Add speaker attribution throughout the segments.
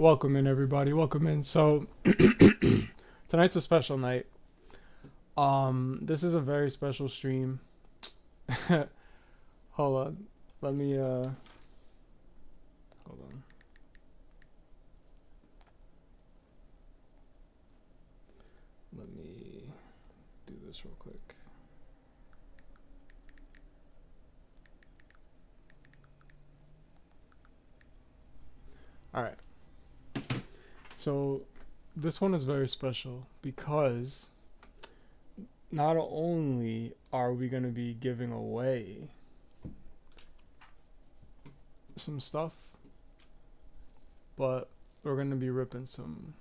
Speaker 1: Welcome in, everybody. Welcome in. So tonight's a special night. This is a very special stream. Hold on. Let me hold on. Let me do this real quick. All right. So this one is very special because not only are we going to be giving away some stuff, but we're going to be ripping some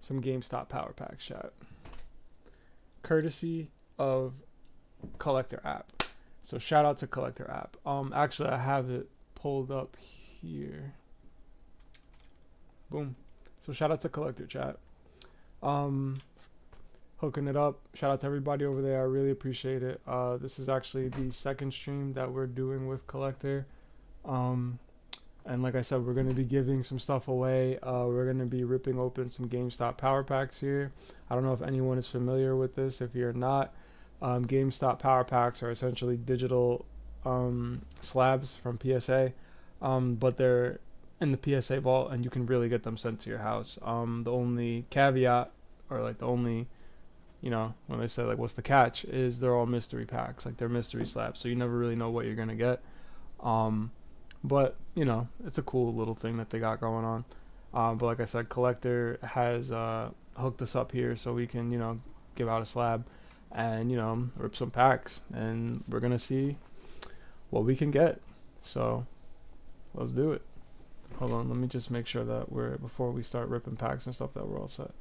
Speaker 1: GameStop Power Packs, chat, courtesy of Collectr App. So shout out to Collectr App. Actually, I have it pulled up here. Boom. So shout out to Collectr, chat. Hooking it up. Shout out to everybody over there. I really appreciate it. This is actually the second stream that we're doing with Collectr. And like I said, we're going to be giving some stuff away. We're going to be ripping open some GameStop Power Packs here. I don't know if anyone is familiar with this. If you're not, GameStop Power Packs are essentially digital SLABS from PSA, but they're in the PSA vault, and you can really get them sent to your house. The only caveat, or like the only, when they say like what's the catch, is they're all mystery packs, like they're mystery slabs, so you never really know what you're gonna get. But it's a cool little thing that they got going on. But like I said, Collectr has hooked us up here so we can give out a slab and rip some packs, and we're gonna see what we can get. So let's do it. Hold on, let me just make sure that before we start ripping packs and stuff, that we're all set.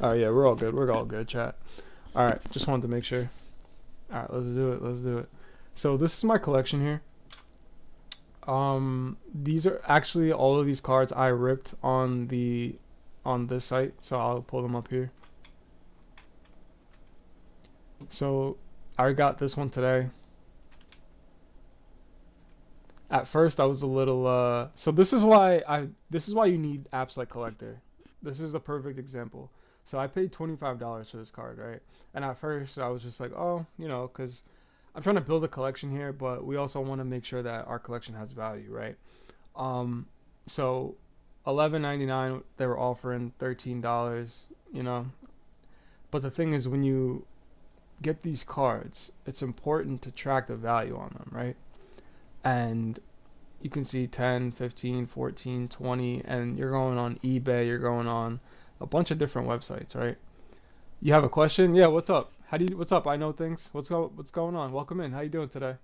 Speaker 1: Oh yeah, we're all good. We're all good, chat. All right, just wanted to make sure. All right, let's do it. Let's do it. So this is my collection here. These are actually all of these cards I ripped on this site. So I'll pull them up here. So I got this one today. At first I was a little so this is why you need apps like Collectr. This is a perfect example. So I paid $25 for this card, right? And at first I was just like, oh, because I'm trying to build a collection here, but we also want to make sure that our collection has value, right? So $11.99 they were offering, $13, But the thing is, when you get these cards, it's important to track the value on them, right? And you can see 10, 15, 14, 20, and you're going on eBay, you're going on a bunch of different websites, right? You have a question? Yeah, what's up? What's up? I know things. What's going on? Welcome in. How you doing today?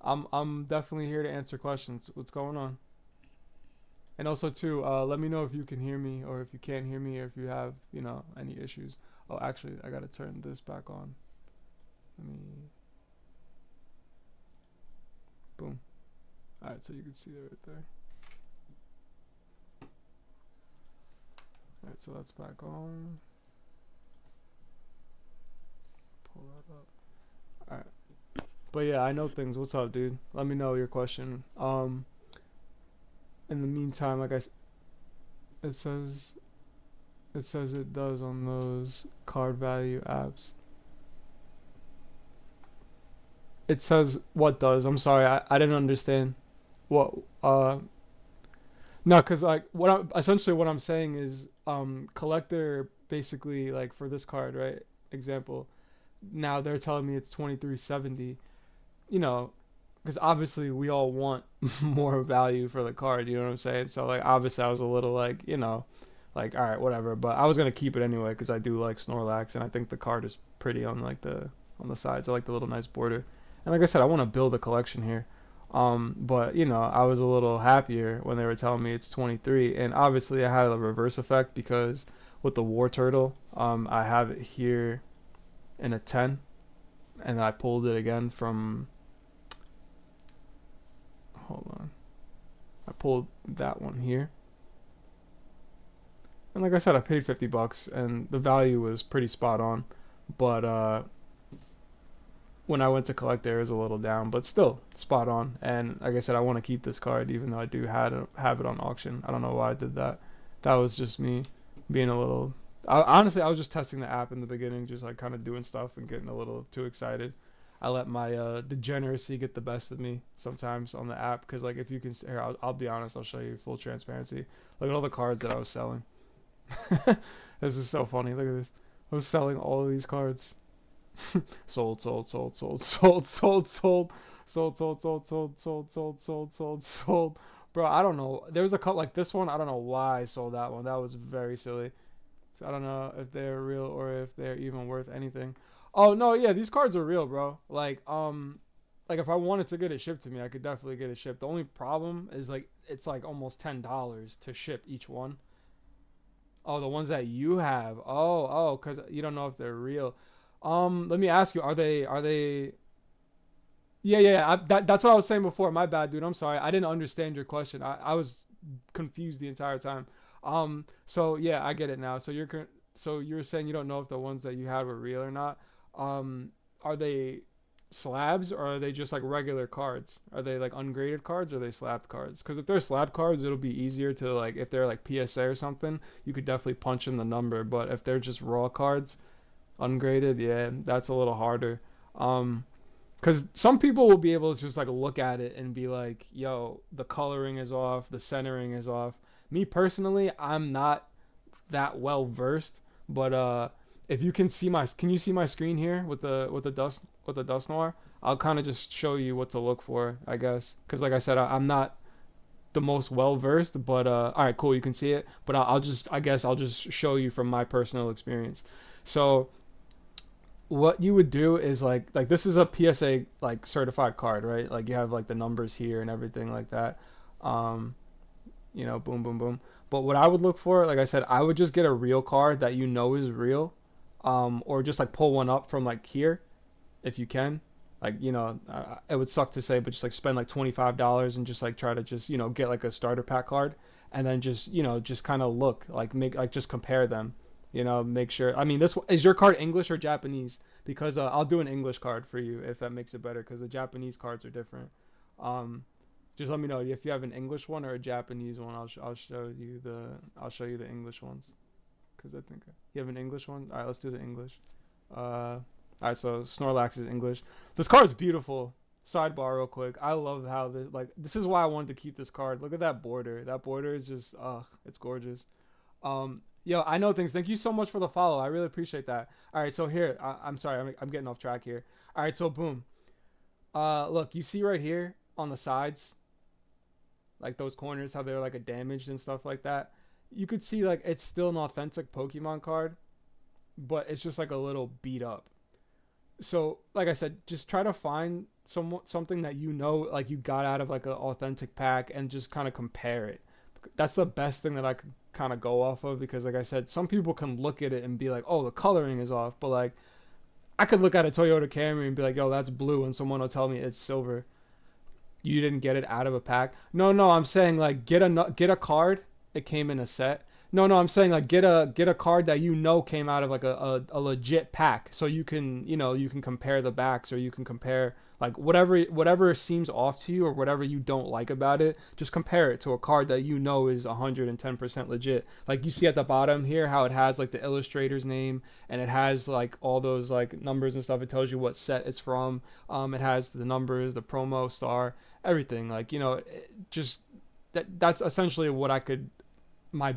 Speaker 1: I'm definitely here to answer questions. What's going on? And also too, let me know if you can hear me or if you can't hear me or if you have, any issues. Oh, actually, I gotta turn this back on. Let me. Boom. All right, so you can see it right there. All right, so that's back on. Pull that up. All right. But yeah, I know things. What's up, dude? Let me know your question. In the meantime, it says it does on those card value apps. It says what does? I'm sorry, I didn't understand. What No, because like what I'm saying is Collectr basically, like, for this card, right? Example. Now they're telling me it's 2370. Because obviously we all want more value for the card. You know what I'm saying? So like obviously I was a little like like, all right, whatever. But I was gonna keep it anyway because I do like Snorlax, and I think the card is pretty on like on the sides. I like the little nice border. And like I said, I want to build a collection here. But I was a little happier when they were telling me it's 23, and obviously I had a reverse effect because with the War Turtle, I have it here in a 10, and I pulled it again from. Hold on, I pulled that one here, and like I said, I paid $50, and the value was pretty spot on. But when I went to Collectr, it was a little down, but still spot on. And like I said, I want to keep this card, even though I do have it on auction. I don't know why I did that. That was just me being a little. Honestly, I was just testing the app in the beginning, just like kind of doing stuff and getting a little too excited. I let my degeneracy get the best of me sometimes on the app, because like if you can, here, I'll be honest, I'll show you full transparency. Look at all the cards that I was selling. This is so funny. Look at this. I was selling all of these cards. Sold, sold, sold, sold, sold, sold, sold, sold, sold, sold, sold, sold, sold, sold, sold, sold. Bro, I don't know. There was a couple like this one. I don't know why I sold that one. That was very silly. So I don't know if they're real or if they're even worth anything. Oh no, yeah, these cards are real, bro. Like if I wanted to get it shipped to me, I could definitely get it shipped. The only problem is like it's like almost $10 to ship each one. Oh, the ones that you have. Cause you don't know if they're real. Let me ask you, are they? Yeah. That's what I was saying before. My bad, dude. I'm sorry. I didn't understand your question. I was confused the entire time. So yeah, I get it now. So you're saying you don't know if the ones that you had were real or not. Are they slabs or are they just like regular cards? Are they like ungraded cards or are they slabbed cards? Because if they're slab cards, it'll be easier to like if they're like PSA or something, you could definitely punch in the number. But if they're just raw cards, ungraded, yeah, that's a little harder. Because some people will be able to just like look at it and be like, yo, the coloring is off, the centering is off. Me personally, I'm not that well versed, but if you can you see my screen here with the dust noir? I'll kind of just show you what to look for, I guess, because like I said, I'm not the most well versed, but all right, cool, you can see it, but I guess I'll just show you from my personal experience. So what you would do is like this is a PSA like certified card, right? Like you have like the numbers here and everything like that. Um, boom, boom, boom. But what I would look for, like I said, I would just get a real card that you know is real, or just like pull one up from like here, if you can. Like it would suck to say, but just like spend like $25 and just like try to just get like a starter pack card, and then just kind of look like make like just compare them. Make sure. I mean, this is your card English or Japanese? Because I'll do an English card for you if that makes it better. Because the Japanese cards are different. Um, just let me know if you have an English one or a Japanese one. I'll show you the English ones. Because I think you have an English one. All right, let's do the English. All right, so Snorlax is English. This card is beautiful. Sidebar, real quick. I love how this is why I wanted to keep this card. Look at that border. That border is just it's gorgeous. Yo, I know things. Thank you so much for the follow. I really appreciate that. All right, so here, I'm sorry, I'm getting off track here. All right, so boom. Look, you see right here on the sides, like those corners, how they're like a damaged and stuff like that. You could see like it's still an authentic Pokemon card, but it's just like a little beat up. So, like I said, just try to find something that like you got out of like an authentic pack, and just kind of compare it. That's the best thing that I could kind of go off of, because like I said, some people can look at it and be like, oh, the coloring is off, but like I could look at a Toyota Camry and be like, yo, that's blue, and someone will tell me it's silver. You didn't get it out of a pack. No, I'm saying like get a card. It came in a set. No, I'm saying like get a card that came out of like a legit pack, so you can you can compare the backs, or you can compare like whatever seems off to you or whatever you don't like about it. Just compare it to a card that is 110% legit. Like you see at the bottom here how it has like the illustrator's name, and it has like all those like numbers and stuff. It tells you what set it's from. It has the numbers, the promo star, everything. Like just that's essentially what I could my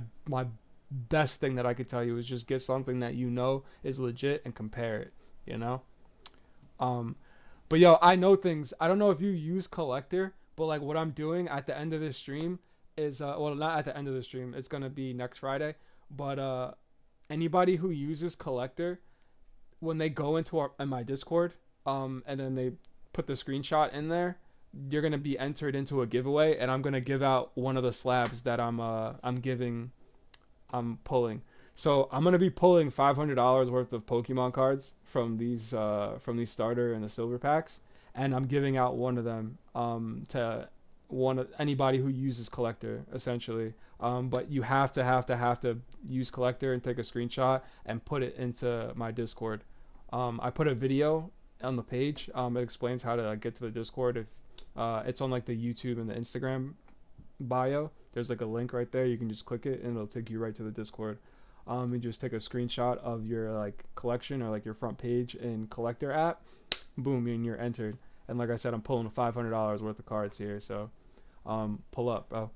Speaker 1: best thing that I could tell you is just get something that is legit and compare it, you know? But yo, I know things. I don't know if you use Collectr, but like what I'm doing at the end of this stream is well, not at the end of the stream. It's going to be next Friday, but anybody who uses Collectr, when they go into my Discord, and then they put the screenshot in there, you're gonna be entered into a giveaway, and I'm gonna give out one of the slabs that I'm pulling. So I'm gonna be pulling $500 worth of Pokemon cards from these starter and the silver packs, and I'm giving out one of them to anybody who uses Collectr, essentially. But you have to use Collectr and take a screenshot and put it into my Discord. I put a video on the page. It explains how to like, get to the Discord. If it's on like the YouTube and the Instagram bio, there's like a link right there. You can just click it and it'll take you right to the Discord. You just take a screenshot of your like collection or like your front page in Collectr App. Boom, and you're entered. And like I said, I'm pulling $500 worth of cards here, so pull up, bro.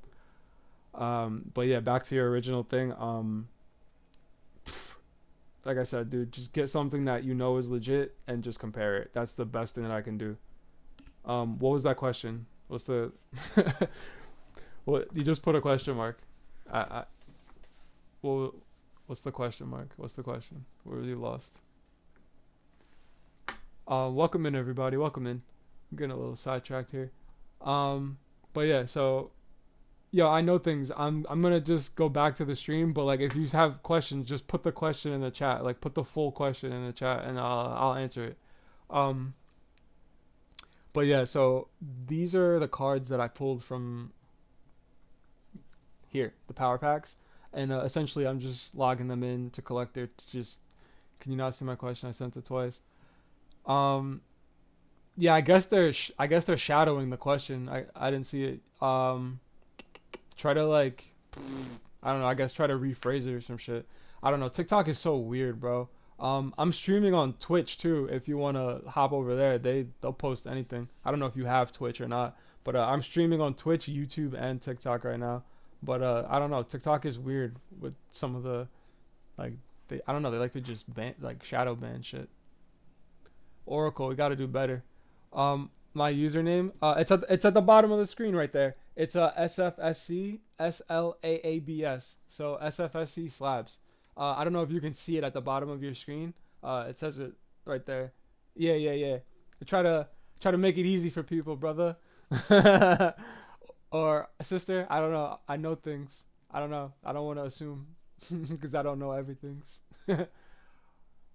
Speaker 1: But yeah, back to your original thing. Like I said, dude, just get something that you know is legit and just compare it. That's the best thing that I can do. What was that question? What's the what? You just put a question mark. I well, what's the question mark? What's the question? We're really lost. Welcome in, everybody. Welcome in. I'm getting a little sidetracked here. But yeah, so yo, I know things. I'm gonna just go back to the stream, but like if you have questions, just put the question in the chat. Like put the full question in the chat, and I'll answer it. Um, but yeah, so these are the cards that I pulled from here, the power packs, and essentially I'm just logging them in to Collectr. To just, can you not see my question? I sent it twice. Um, yeah, I guess they're shadowing the question. I didn't see it. Try to like, I don't know. I guess try to rephrase it or some shit. I don't know. TikTok is so weird, bro. I'm streaming on Twitch too. If you wanna hop over there, they'll post anything. I don't know if you have Twitch or not, but I'm streaming on Twitch, YouTube, and TikTok right now. But I don't know. TikTok is weird with some of the like. I don't know. They like to just ban like shadow ban shit. Oracle, we got to do better. My username, it's at the bottom of the screen right there. It's SFSC SLAABS. So SFSC slabs. I don't know if you can see it at the bottom of your screen. It says it right there. Yeah, yeah, yeah. I try to make it easy for people, brother. Or sister. I don't know. I know things. I don't know. I don't want to assume because I don't know everything.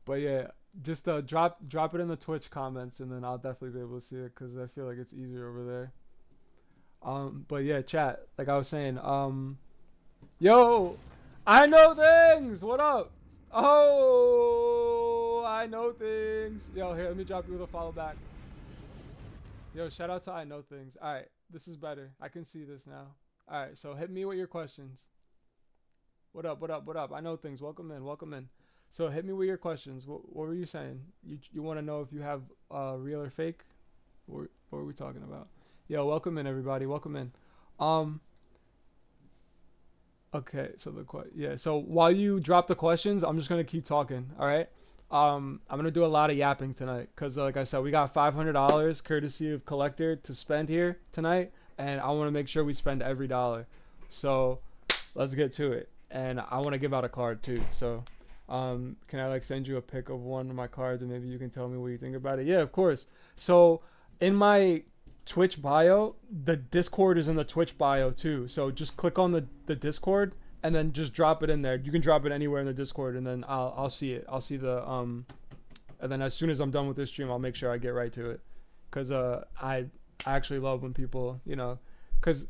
Speaker 1: But yeah, just drop it in the Twitch comments, and then I'll definitely be able to see it because I feel like it's easier over there. But yeah, chat. Like I was saying, yo, I know things. What up? Oh, I know things. Yo, here, let me drop you with a follow back. Yo, shout out to I know things. All right, this is better. I can see this now. All right, so hit me with your questions. What up? What up? What up? I know things. Welcome in. Welcome in. So hit me with your questions. What were you saying? You want to know if you have real or fake? What were we talking about? Yo, welcome in, everybody. Welcome in. Um. Okay. So yeah. So while you drop the questions, I'm just gonna keep talking. All right. I'm gonna do a lot of yapping tonight because, like I said, we got $500 courtesy of Collectr to spend here tonight, and I want to make sure we spend every dollar. So let's get to it. And I want to give out a card too. So can I like send you a pic of one of my cards and maybe you can tell me what you think about it? Yeah, of course. So in my Twitch bio, the Discord is in the Twitch bio too. So just click on the Discord and then just drop it in there. You can drop it anywhere in the Discord and then I'll see it. I'll see the and then as soon as I'm done with this stream, I'll make sure I get right to it. Cause I actually love when people, cause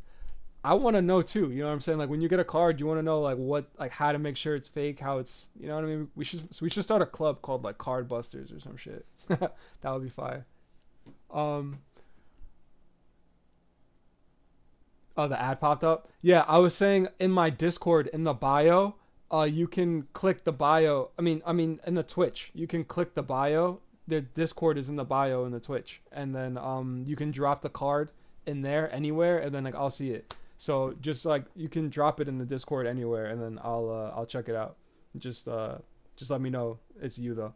Speaker 1: I want to know too. You know what I'm saying? Like when you get a card, you want to know like how to make sure it's fake, how it's, you know what I mean? We should start a club called like Card Busters or some shit. That would be fire. Oh, the ad popped up. Yeah, I was saying in my Discord in the bio, you can click the bio. I mean in the Twitch, you can click the bio. The Discord is in the bio in the Twitch, and then you can drop the card in there anywhere, and then like I'll see it. So just like you can drop it in the Discord anywhere, and then I'll check it out. Just let me know it's you though.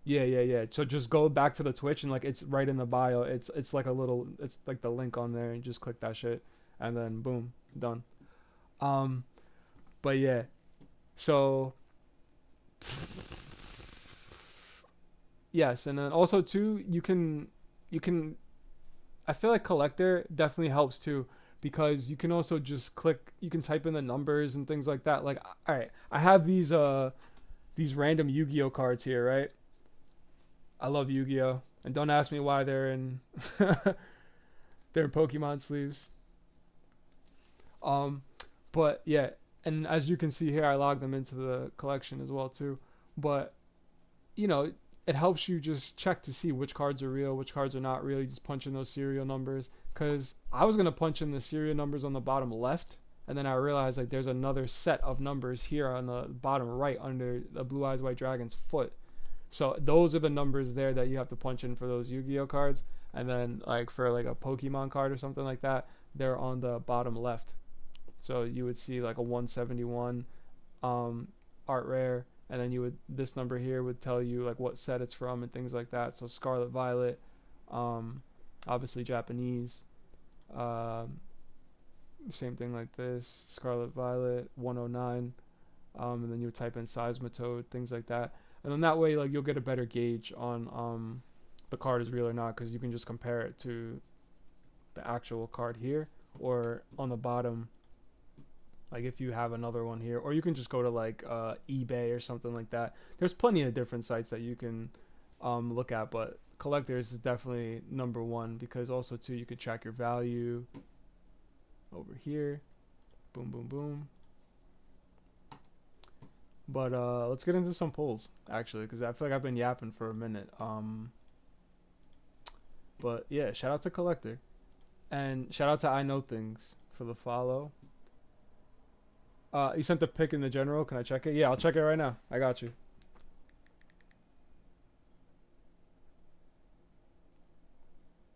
Speaker 1: Yeah. So just go back to the Twitch and like it's right in the bio. It's like it's like the link on there, and just click that shit, and then boom, done. Um, but yeah, so yes, and then also too you can I feel like Collectr definitely helps too because you can also just click, you can type in the numbers and things like that. Like, all right, I have these random Yu-Gi-Oh cards here, right? I love Yu-Gi-Oh, and don't ask me why they're in they're in Pokemon sleeves. Um, but yeah, and as you can see here, I logged them into the collection as well too. But you know, it helps you just check to see which cards are real, which cards are not real. You just punch in those serial numbers. Because I was going to punch in the serial numbers on the bottom left, and then I realized like there's another set of numbers here on the bottom right under the Blue Eyes White Dragon's foot. So those are the numbers there that you have to punch in for those Yu-Gi-Oh cards. And then like for like a Pokemon card or something like that, they're on the bottom left. So you would see like a 171 art rare, and then you would, this number here would tell you like what set it's from and things like that. So Scarlet Violet, obviously Japanese, same thing like this, Scarlet Violet 109, and then you would type in Seismitoad, things like that, and then that way like you'll get a better gauge on the card is real or not, because you can just compare it to the actual card here, or on the bottom, like if you have another one here, or you can just go to like eBay or something like that. There's plenty of different sites that you can look at, but Collectors is definitely number one, because also too you could track your value over here. Boom, boom, boom. But let's get into some pulls actually, because I feel like I've been yapping for a minute. But yeah, shout out to Collectr, and shout out to I Know Things for the follow. You sent the pic in the general. Can I check it? Yeah, I'll check it right now. I got you.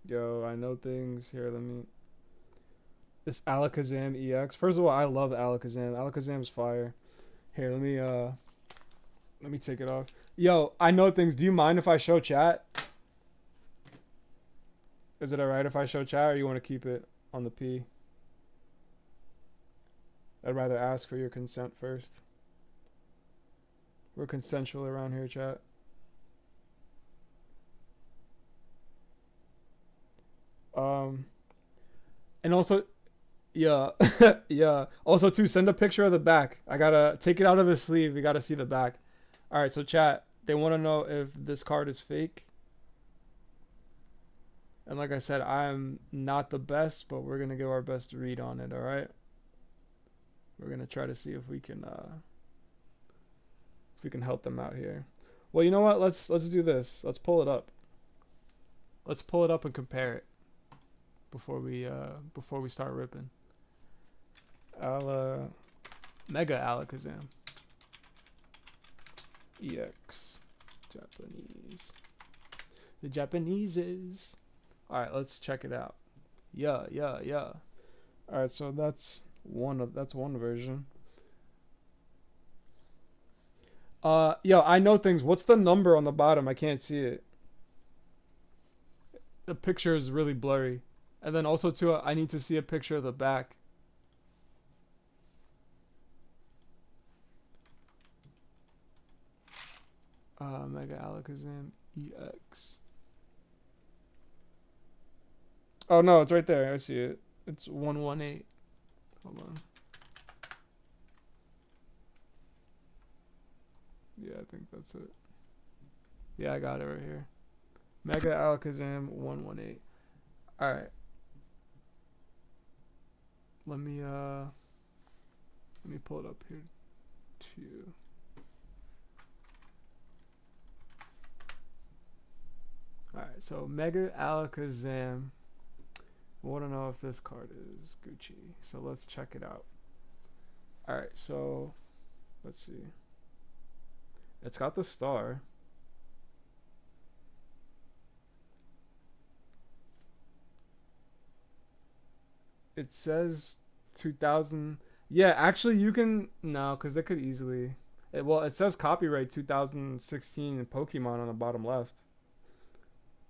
Speaker 1: Yo, I Know Things. Here, let me... This Alakazam EX. First of all, I love Alakazam. Alakazam's fire. Here, let me take it off. Yo, I Know Things. Do you mind if I show chat? Is it alright if I show chat, or you want to keep it on the P? I'd rather ask for your consent first. We're consensual around here, chat. And also, yeah, yeah. Also, too, send a picture of the back. I gotta take it out of the sleeve. We gotta see the back. All right, so chat. They want to know if this card is fake. And like I said, I'm not the best, but we're gonna give our best read on it. All right. We're gonna try to see if we can help them out here. Well, you know what? Let's do this. Let's pull it up. Let's pull it up and compare it before we start ripping. Mega Alakazam EX Japanese. The Japaneses. All right, let's check it out. Yeah. All right, so that's one version. Yo, I Know Things. What's the number on the bottom? I can't see it. The picture is really blurry. And then also too, I need to see a picture of the back. Mega Alakazam EX. Oh no, it's right there. I see it. It's 118. Hold on. Yeah, I think that's it. Yeah, I got it right here. Mega Alakazam 118. All right. Let me pull it up here too. All right, so Mega Alakazam. I want to know if this card is Gucci. So let's check it out. All right, so let's see. It's got the star. It says 2000. Yeah, actually you can, no, because they could easily. Well, it says copyright 2016 in Pokemon on the bottom left.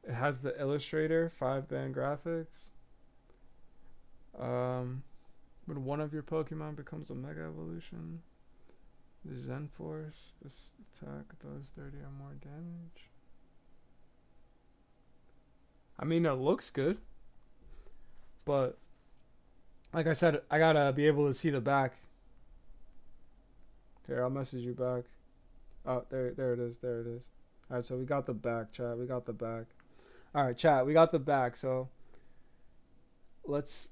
Speaker 1: It has the Illustrator 5-band graphics. When one of your Pokemon becomes a Mega Evolution, the Zen Force, this attack does 30 or more damage. I mean, it looks good, but like I said, I gotta be able to see the back. Here, I'll message you back. Oh, there it is. All right, so we got the back, chat. We got the back. All right, chat. We got the back. So let's.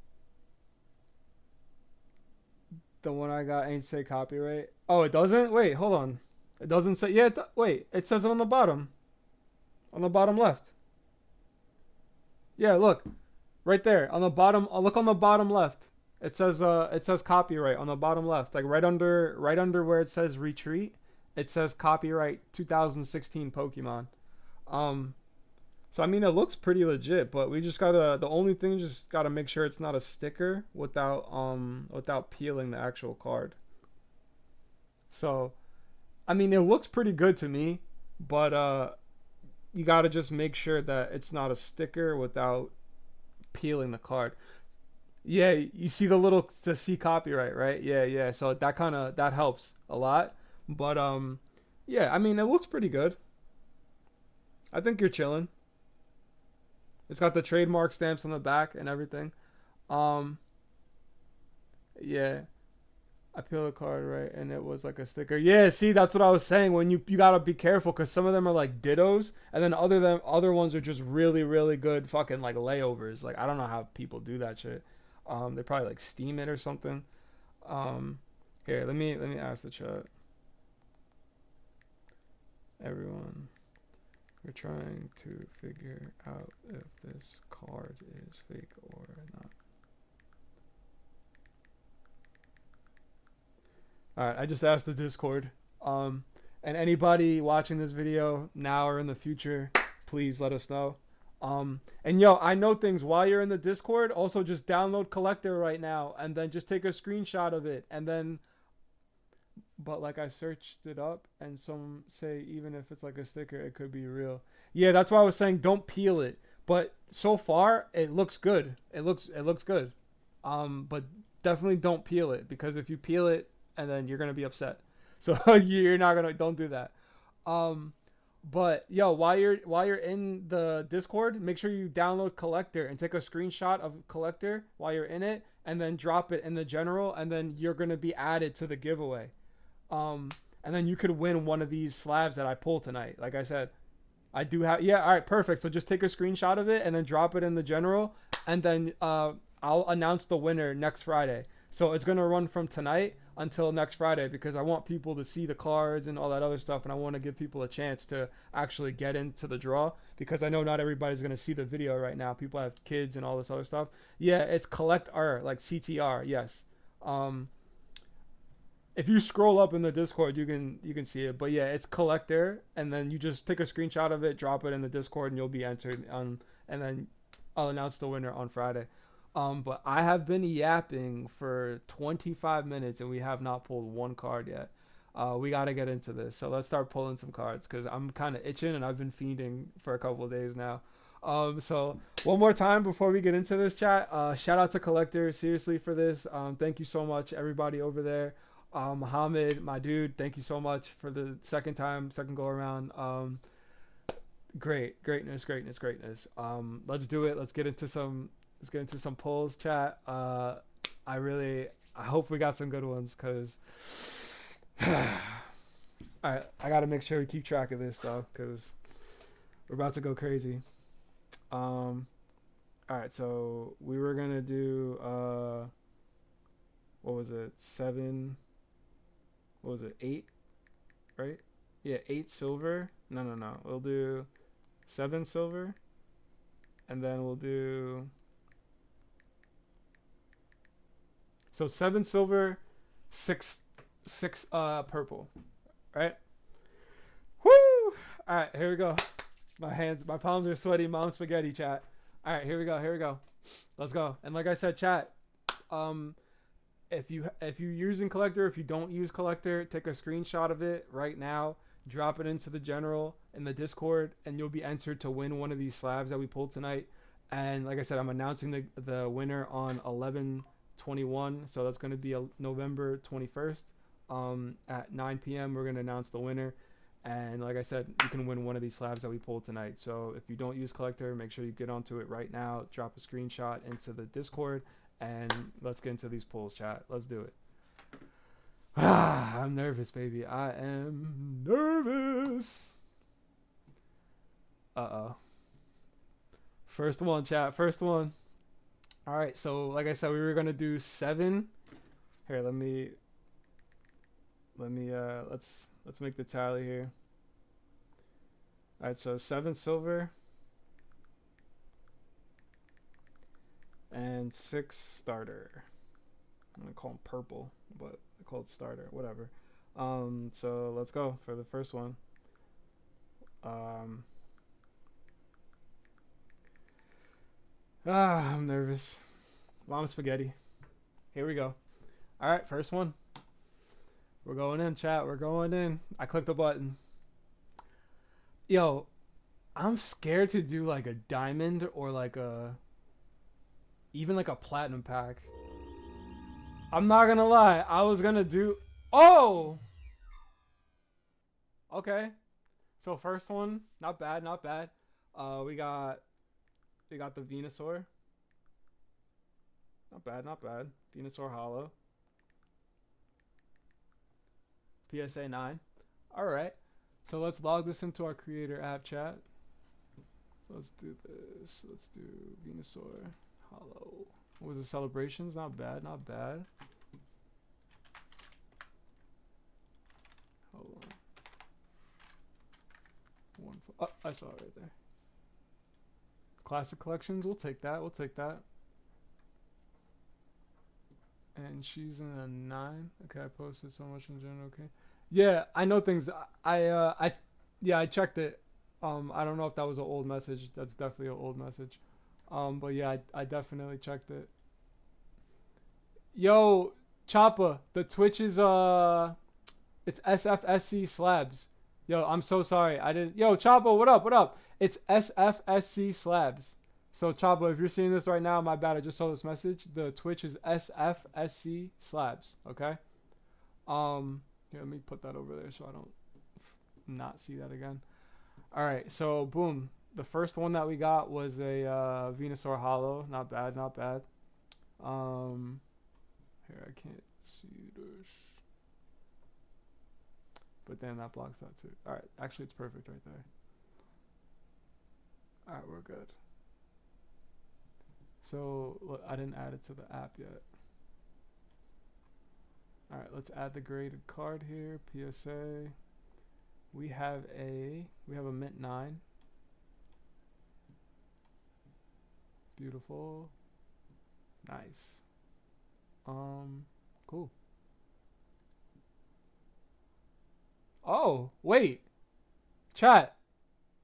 Speaker 1: The one I got ain't say copyright. Oh, it doesn't? Wait, hold on. It doesn't say. Yeah, wait. It says it on the bottom. On the bottom left. Yeah, look. Right there on the bottom. Look on the bottom left. It says copyright on the bottom left, like right under where it says retreat. It says copyright 2016 Pokemon. Um, so I mean it looks pretty legit, but we just gotta the only thing just gotta make sure it's not a sticker without peeling the actual card. So I mean it looks pretty good to me, but you gotta just make sure that it's not a sticker without peeling the card. Yeah, you see the C copyright, right? Yeah, yeah. So that kind of that helps a lot. But yeah, I mean it looks pretty good. I think you're chilling. It's got the trademark stamps on the back and everything. Um yeah, I peeled a card right and it was like a sticker. Yeah, see that's what I was saying when you got to be careful cuz some of them are like dittos and then other ones are just really good fucking like layovers. Like I don't know how people do that shit. They probably like steam it or something. Um, Here, let me ask the chat. Everyone, we're trying to figure out if this card is fake or not. All right, I just asked the Discord. And anybody watching this video now or in the future, please let us know. And yo, I know things while you're in the Discord. Also, just download Collectr right now, and then just take a screenshot of it, and then. But like I searched it up, and some say even if it's like a sticker, it could be real. Yeah, that's why I was saying don't peel it. But so far, it looks good. It looks good. But definitely don't peel it because if you peel it, and then you're gonna be upset. So you're not gonna don't do that. Um, but yo, while you're in the Discord, make sure you download Collectr and take a screenshot of Collectr while you're in it, and then drop it in the general, and then you're gonna be added to the giveaway. Um, and then you could win one of these slabs that I pull tonight. Like I said, I do have. Yeah, all right, perfect. So just take a screenshot of it and then drop it in the general, and then I'll announce the winner next Friday. So it's gonna run from tonight until next Friday because I want people to see the cards and all that other stuff, and I want to give people a chance to actually get into the draw because I know not everybody's gonna see the video right now. People have kids and all this other stuff. Yeah, it's Collectr, like CTR. Yes. Um, if you scroll up in the Discord, you can see it. But yeah, it's Collectr, and then you just take a screenshot of it, drop it in the Discord, and you'll be entered. And then I'll announce the winner on Friday. But I have been yapping for 25 minutes, and we have not pulled one card yet. We got to get into this. So let's start pulling some cards because I'm kind of itching, and I've been fiending for a couple of days now. So one more time before we get into this chat, shout out to Collectr seriously for this. Thank you so much, everybody over there. Mohammed, my dude, thank you so much for the second go around. Greatness. Let's do it. Let's get into some polls, chat. I hope we got some good ones, cause all right, I gotta make sure we keep track of this though, cause we're about to go crazy. All right, so we were gonna do what was it? 7. What was it? 8, right? Yeah, 8 silver. No. We'll do 7 silver, and then we'll do 7 silver, 6 purple, right? Woo! All right, here we go. My palms are sweaty. Mom spaghetti, chat. All right, here we go. Let's go. And like I said, chat. If you're using Collectr, if you don't use Collectr, take a screenshot of it right now, drop it into the general in the Discord, and you'll be entered to win one of these slabs that we pulled tonight. And like I said, I'm announcing the winner on 11/21, so that's going to be November 21st. At 9 p.m. we're going to announce the winner. And like I said, you can win one of these slabs that we pulled tonight. So if you don't use Collectr, make sure you get onto it right now. Drop a screenshot into the Discord, and let's get into these pulls, chat. Let's do it. I'm nervous, baby. I am nervous. Uh-oh. First one, chat. First one. All right, so like I said, we were going to do 7. Here, let's make the tally here. All right, so 7 silver and 6 starter. I'm gonna call them purple, but I call it starter, whatever. So let's go for the first one. I'm nervous. Mom spaghetti. Here we go. All right, first one. We're going in, chat. We're going in. I clicked the button. Yo, I'm scared to do like a diamond or like even like a platinum pack. I'm not gonna lie. I was gonna do. Oh. Okay. So first one, not bad, not bad. We got the Venusaur. Not bad, not bad. Venusaur Hollow. PSA 9. All right. So let's log this into our Creator app chat. Let's do this. Let's do Venusaur Hollow. What was the celebrations? Not bad, not bad. Hold on. Oh, I saw it right there. Classic collections. We'll take that. We'll take that. And she's in a 9. Okay, I posted so much in general. Okay. Yeah, I know things. I checked it. I don't know if that was an old message. That's definitely an old message. But yeah, I definitely checked it. Yo, Choppa, the Twitch is it's SFSC Slabs. Yo, I'm so sorry. I didn't. Yo, Choppa, what up? What up? It's SFSC Slabs. So Choppa, if you're seeing this right now, my bad. I just saw this message. The Twitch is SFSC Slabs. Okay. Here, let me put that over there so I don't not see that again. All right. So boom. The first one that we got was a Venusaur Hollow. Not bad. Not bad. Here, I can't see this. But then that blocks that too. Alright, actually it's perfect right there. Alright, we're good. So, look, I didn't add it to the app yet. Alright, let's add the graded card here. PSA. We have a mint 9. Beautiful. Nice. Cool. Oh, wait. Chat.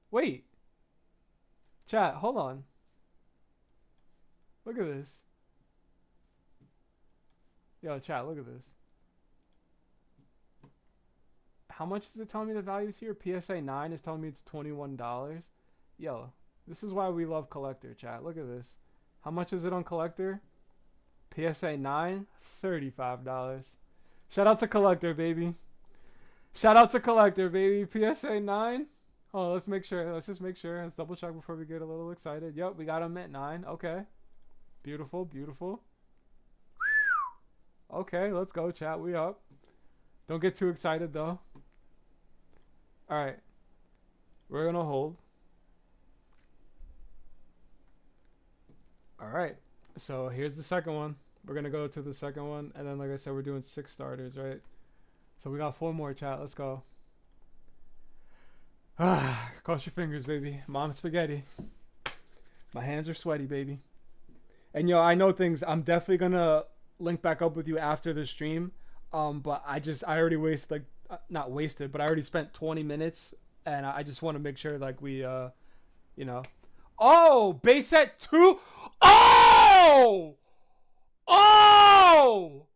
Speaker 1: Wait. Chat, hold on. Look at this. Yo, chat, look at this. How much is it telling me the values here? PSA 9 is telling me it's $21. Yo, this is why we love Collectr, chat. Look at this. How much is it on Collectr? PSA 9, $35. Shout out to Collectr, baby. Shout out to Collectr, baby. PSA 9. Oh, let's make sure. Let's just make sure. Let's double check before we get a little excited. Yep, we got him at 9. Okay. Beautiful, beautiful. Okay, let's go, chat. We up. Don't get too excited, though. Alright. We're going to hold. Alright. So here's the second one. We're going to go to the second one. And then, like I said, we're doing 6 starters, right? So we got 4 more, chat. Let's go. Cross your fingers, baby. Mom spaghetti. My hands are sweaty, baby. And yo, I know things. I'm definitely gonna link back up with you after the stream. But I already wasted not wasted, but I already spent 20 minutes, and I just want to make sure like we you know. Oh, base set 2. Oh, oh,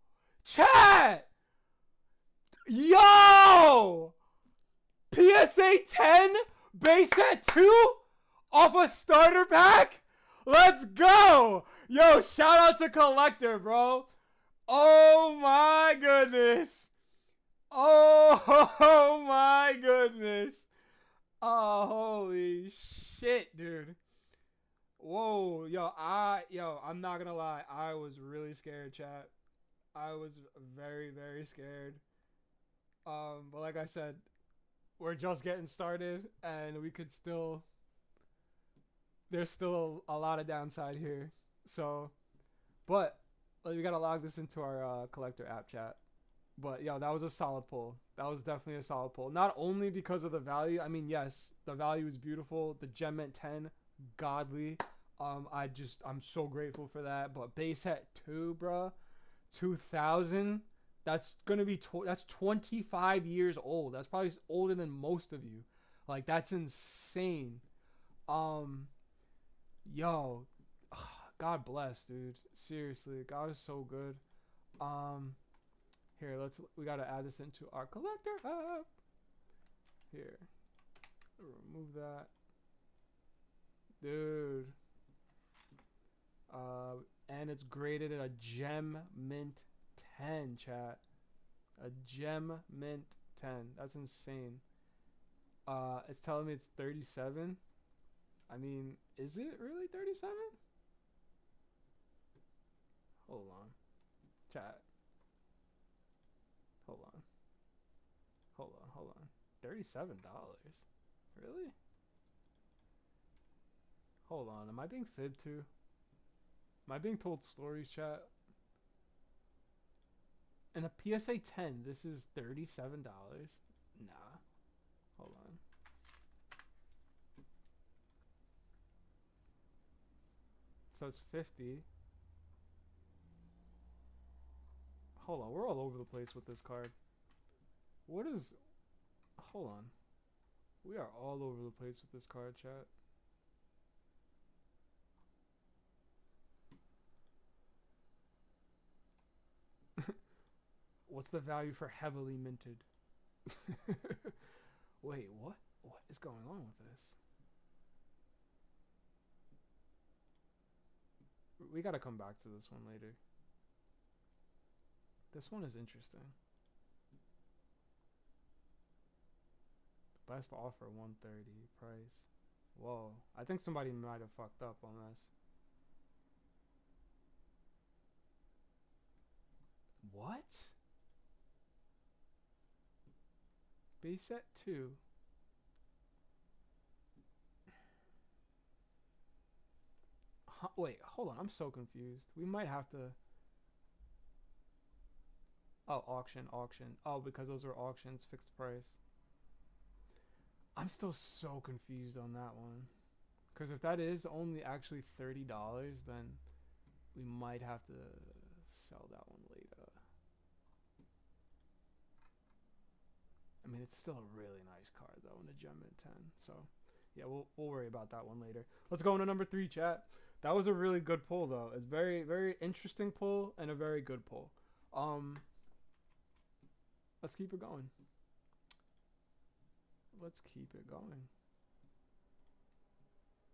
Speaker 1: chat. Yo! PSA 10 base set 2 off a starter pack? Let's go! Yo, shout out to Collectr, bro. Oh my goodness. Oh my goodness. Oh, holy shit, dude. Whoa, yo, I'm not gonna lie. I was really scared, chat. I was very, very scared. But like I said, we're just getting started, and we could still. There's still a lot of downside here. So, but we gotta log this into our Collectr app chat. But yeah, that was a solid pull. That was definitely a solid pull. Not only because of the value. I mean, yes, the value is beautiful. The gem mint 10, godly. I'm so grateful for that. But base set 2, bruh, 2000. That's gonna be that's 25 years old. That's probably older than most of you. Like that's insane. Um, yo, God bless, dude. Seriously, God is so good. Um, Here, we gotta add this into our Collectr App. Here, remove that, dude. And it's graded at a gem mint 10, chat. A gem mint 10. That's insane. It's telling me it's 37. I mean, is it really 37? Hold on, chat. Hold on. Hold on. $37? Really? Hold on. Am I being fibbed to? Am I being told stories, chat? And a PSA 10, this is $37? Nah. Hold on. So it's 50. Hold on. We're all over the place with this card. What is... Hold on. We are all over the place with this card, chat. What's the value for heavily minted? Wait, what? What is going on with this? We gotta come back to this one later. This one is interesting. Best offer 130 price. Whoa, I think somebody might have fucked up on this. What? Base set 2. Huh, wait, hold on. I'm so confused. We might have to... Oh, auction. Oh, because those are auctions, fixed price. I'm still so confused on that one. Because if that is only actually $30, then we might have to sell that one later. I mean, it's still a really nice card, though, in the Gem Mint 10. So, yeah, we'll worry about that one later. Let's go into number 3, chat. That was a really good pull, though. It's very, very interesting pull and a very good pull. Let's keep it going. Let's keep it going.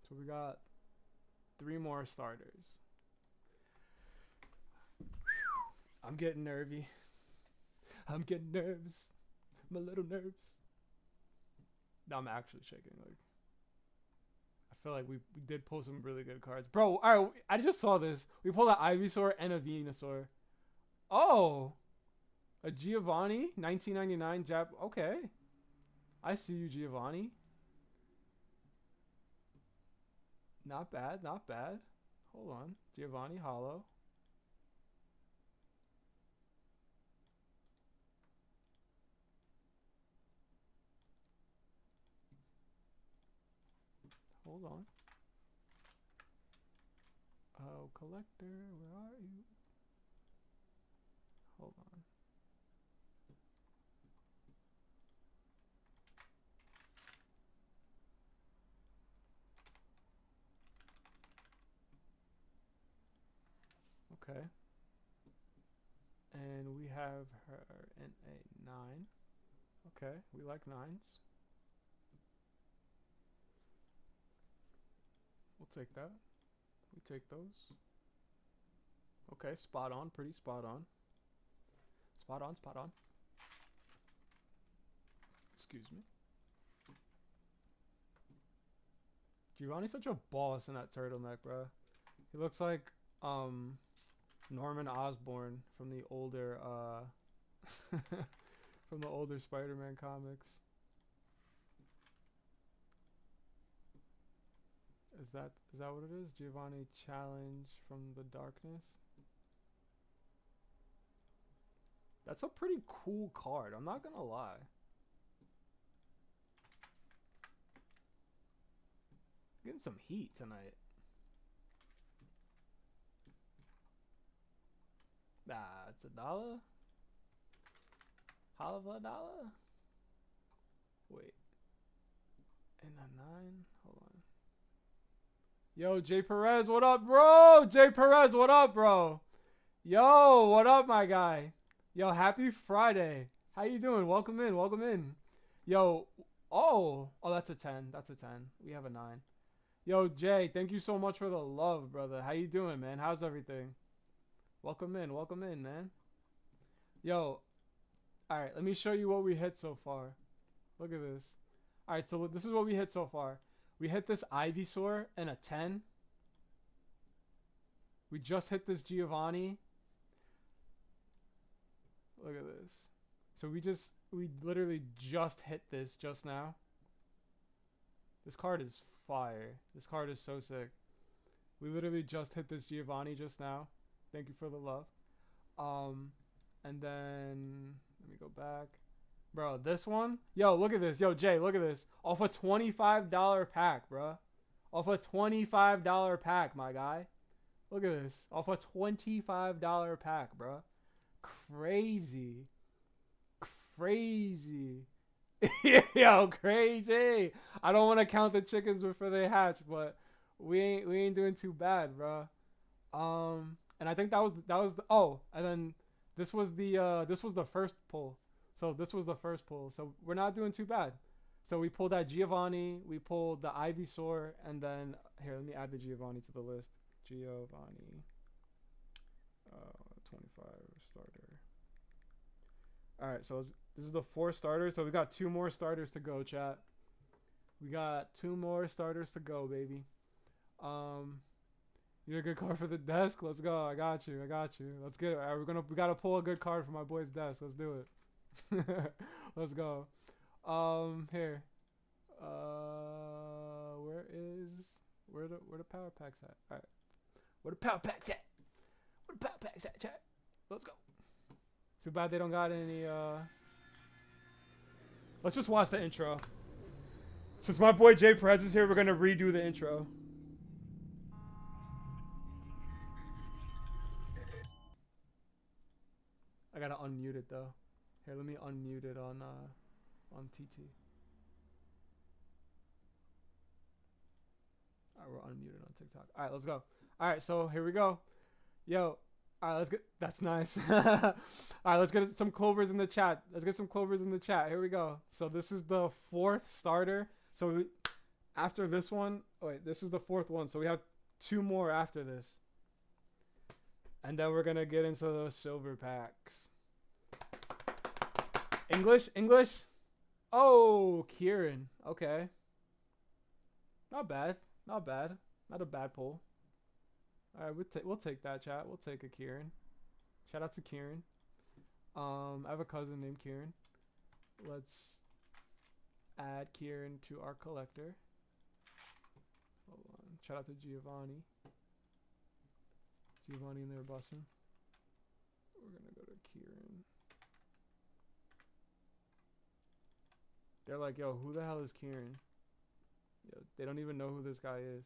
Speaker 1: So we got 3 more starters. I'm getting nervy. I'm getting nervous. My little nerves. No, I'm actually shaking. Like, I feel like we did pull some really good cards. Bro, alright, I just saw this. We pulled an Ivysaur and a Venusaur. Oh! A Giovanni, 1999 Jap. Okay. I see you, Giovanni. Not bad, not bad. Hold on. Giovanni Hollow. Hold on. Oh, Collector, where are you? Hold on. Okay. And we have her in a 9. Okay, we like 9s. We'll take that. We take those. Okay, spot on, pretty spot on. Spot on, spot on. Excuse me. Giovanni's such a boss in that turtleneck, bro. He looks like Norman Osborn from the older from the older Spider-Man comics. Is that what it is? Giovanni Challenge from the Darkness? That's a pretty cool card. I'm not gonna lie. Getting some heat tonight. Nah, it's $1. Halva $1. Wait. And a 9. Hold on. Yo, Jay Perez, what up, bro? Jay Perez, what up, bro? Yo, what up, my guy? Yo, happy Friday. How you doing? Welcome in. Welcome in. Yo, oh, that's a 10. That's a 10. We have a 9. Yo, Jay, thank you so much for the love, brother. How you doing, man? How's everything? Welcome in. Welcome in, man. Yo, all right, let me show you what we hit so far. Look at this. All right, so this is what we hit so far. We hit this Ivysaur and a 10. We just hit this Giovanni. Look at this. So we literally just hit this just now. This card is fire. This card is so sick. We literally just hit this Giovanni just now. Thank you for the love. And then let me go back. Bro, this one. Yo, look at this. Yo, Jay, look at this. Off a $25 pack, bro. Off a $25 pack, my guy. Look at this. Off a $25 pack, bro. Crazy. Crazy. Yo, crazy. I don't want to count the chickens before they hatch, but we ain't doing too bad, bro. And I think that was and then this was the first pull. So this was the first pull. So we're not doing too bad. So we pulled that Giovanni, we pulled the Ivysaur, and then here, let me add the Giovanni to the list. Giovanni 25 starter. All right, so this is the 4 starters. So we got 2 more starters to go, chat. We got 2 more starters to go, baby. You're a good card for the desk. Let's go. I got you. Let's get it. All right, we gotta pull a good card for my boy's desk. Let's do it. Let's go. Here. Where the power packs at? All right. Where the power packs at? Where the power packs at, chat? Let's go. Too bad they don't got any. Let's just watch the intro. Since my boy Jay Perez is here, we're gonna redo the intro. I gotta unmute it though. Here, let me unmute it on TT. Alright, we're unmuted on TikTok. Alright, let's go. Alright, so here we go. Yo, alright, let's get. That's nice. Alright, let's get some clovers in the chat. Here we go. So this is the 4th starter. So after this one, this is the 4th one. So we have 2 more after this. And then we're gonna get into those silver packs. English? Oh, Kieran. Okay. Not bad. Not a bad pull. Alright, we'll take that, chat. We'll take a Kieran. Shout out to Kieran. I have a cousin named Kieran. Let's add Kieran to our collector. Hold on. Shout out to Giovanni. Giovanni in there bussing. We're gonna go to Kieran. They're like, yo, who the hell is Kieran? Yo, they don't even know who this guy is.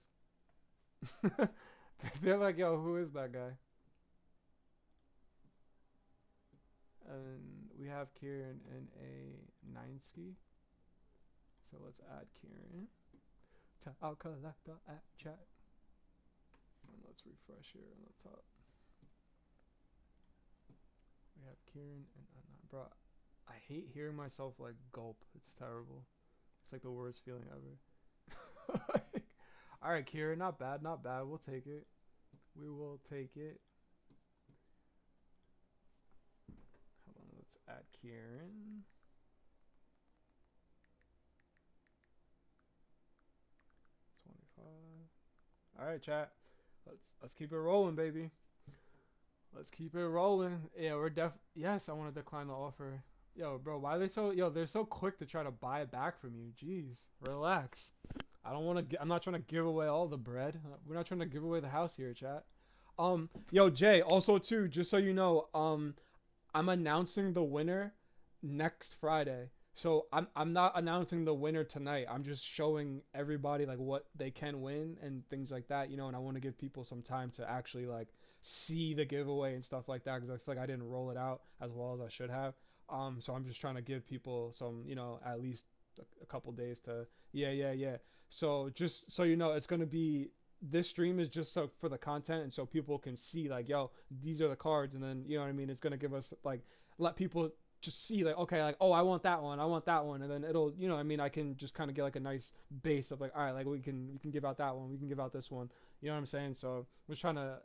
Speaker 1: They're like, yo, who is that guy? And we have Kieran in a 9 ski. So let's add Kieran to our Collectr App chat. And let's refresh here on the top. We have Kieran and bro, I hate hearing myself like gulp. It's terrible. It's like the worst feeling ever. All right, Kieran, not bad. We'll take it. We will take it. Hold on, let's add Kieran. All right, chat. Let's keep it rolling, baby. Let's keep it rolling. Yeah, yes, I want to decline the offer. Yo, bro, why are they so they're so quick to try to buy it back from you. Jeez, relax. I'm not trying to give away all the bread. We're not trying to give away the house here, chat. Yo, Jay, also too, just so you know, I'm announcing the winner next Friday. So I'm not announcing the winner tonight. I'm just showing everybody like what they can win and things like that, you know, and I want to give people some time to actually like see the giveaway and stuff like that because I feel like I didn't roll it out as well as I should have. So I'm just trying to give people some, you know, at least a couple days to yeah. So just so you know, it's going to be this stream is just so for the content and so people can see like, yo, these are the cards, and then you know what I mean, it's going to give us like let people just see like, okay, like, oh, I want that one, and then it'll, you know, I mean, I can just kind of get like a nice base of like, all right, like we can give out that one, we can give out this one, you know what I'm saying? So we're trying to,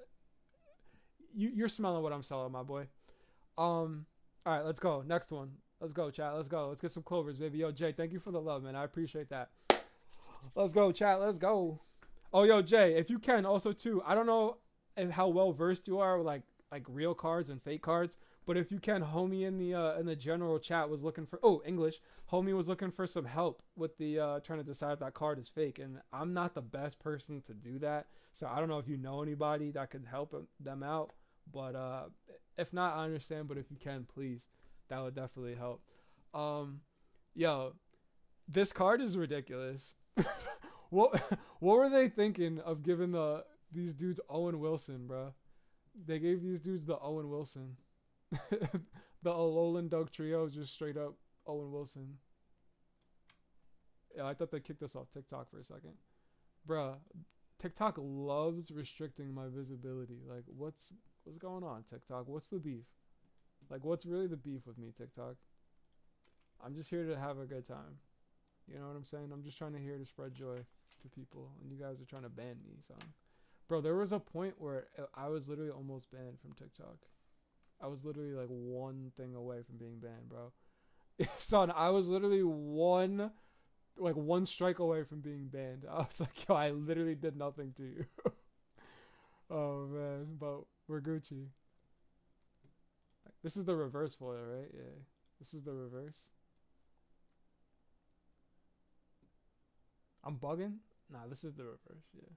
Speaker 1: you're smelling what I'm selling, my boy. All right, let's go. Next one. Let's go, chat. Let's go. Let's get some clovers, baby. Yo, Jay, thank you for the love, man. I appreciate that. Let's go, chat. Let's go. Oh, yo, Jay, if you can, also too. I don't know how well versed you are with like real cards and fake cards, but if you can, homie in the general chat was looking for English. Homie was looking for some help with the trying to decide if that card is fake, and I'm not the best person to do that, so I don't know if you know anybody that could help them out. But if not, I understand. But if you can, please, that would definitely help. Um, yo, this card is ridiculous. what what were they thinking of giving these dudes Owen Wilson, bro? They gave these dudes the Owen Wilson. The Alolan Doug Trio is just straight up Owen Wilson. Yeah, I thought they kicked us off TikTok for a second. Bruh, TikTok loves restricting my visibility. Like, what's going on, TikTok? What's the beef? Like, what's really the beef with me, TikTok? I'm just here to have a good time. You know what I'm saying? I'm just trying to here to spread joy to people, and you guys are trying to ban me, son. Bro, there was a point where I was literally almost banned from TikTok. I was literally like one thing away from being banned, bro. Son, I was literally one strike away from being banned. I was like, yo, I literally did nothing to you. Oh man, but we're Gucci. This is the reverse foil, right? Yeah. This is the reverse. I'm bugging? Nah, this is the reverse, yeah.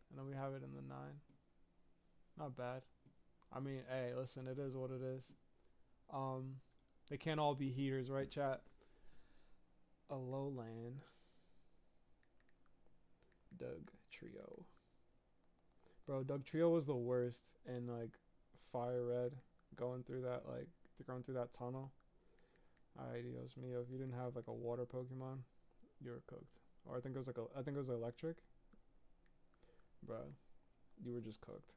Speaker 1: And then we have it in the 9. Not bad. I mean, hey, listen, it is what it is. They can't all be heaters, right, chat? Alolan Doug Trio. Bro, Doug Trio was the worst in like Fire Red, going through that tunnel. Alright, Dios mio, if you didn't have like a water Pokemon, you were cooked. Or I think it was electric. Bro, you were just cooked.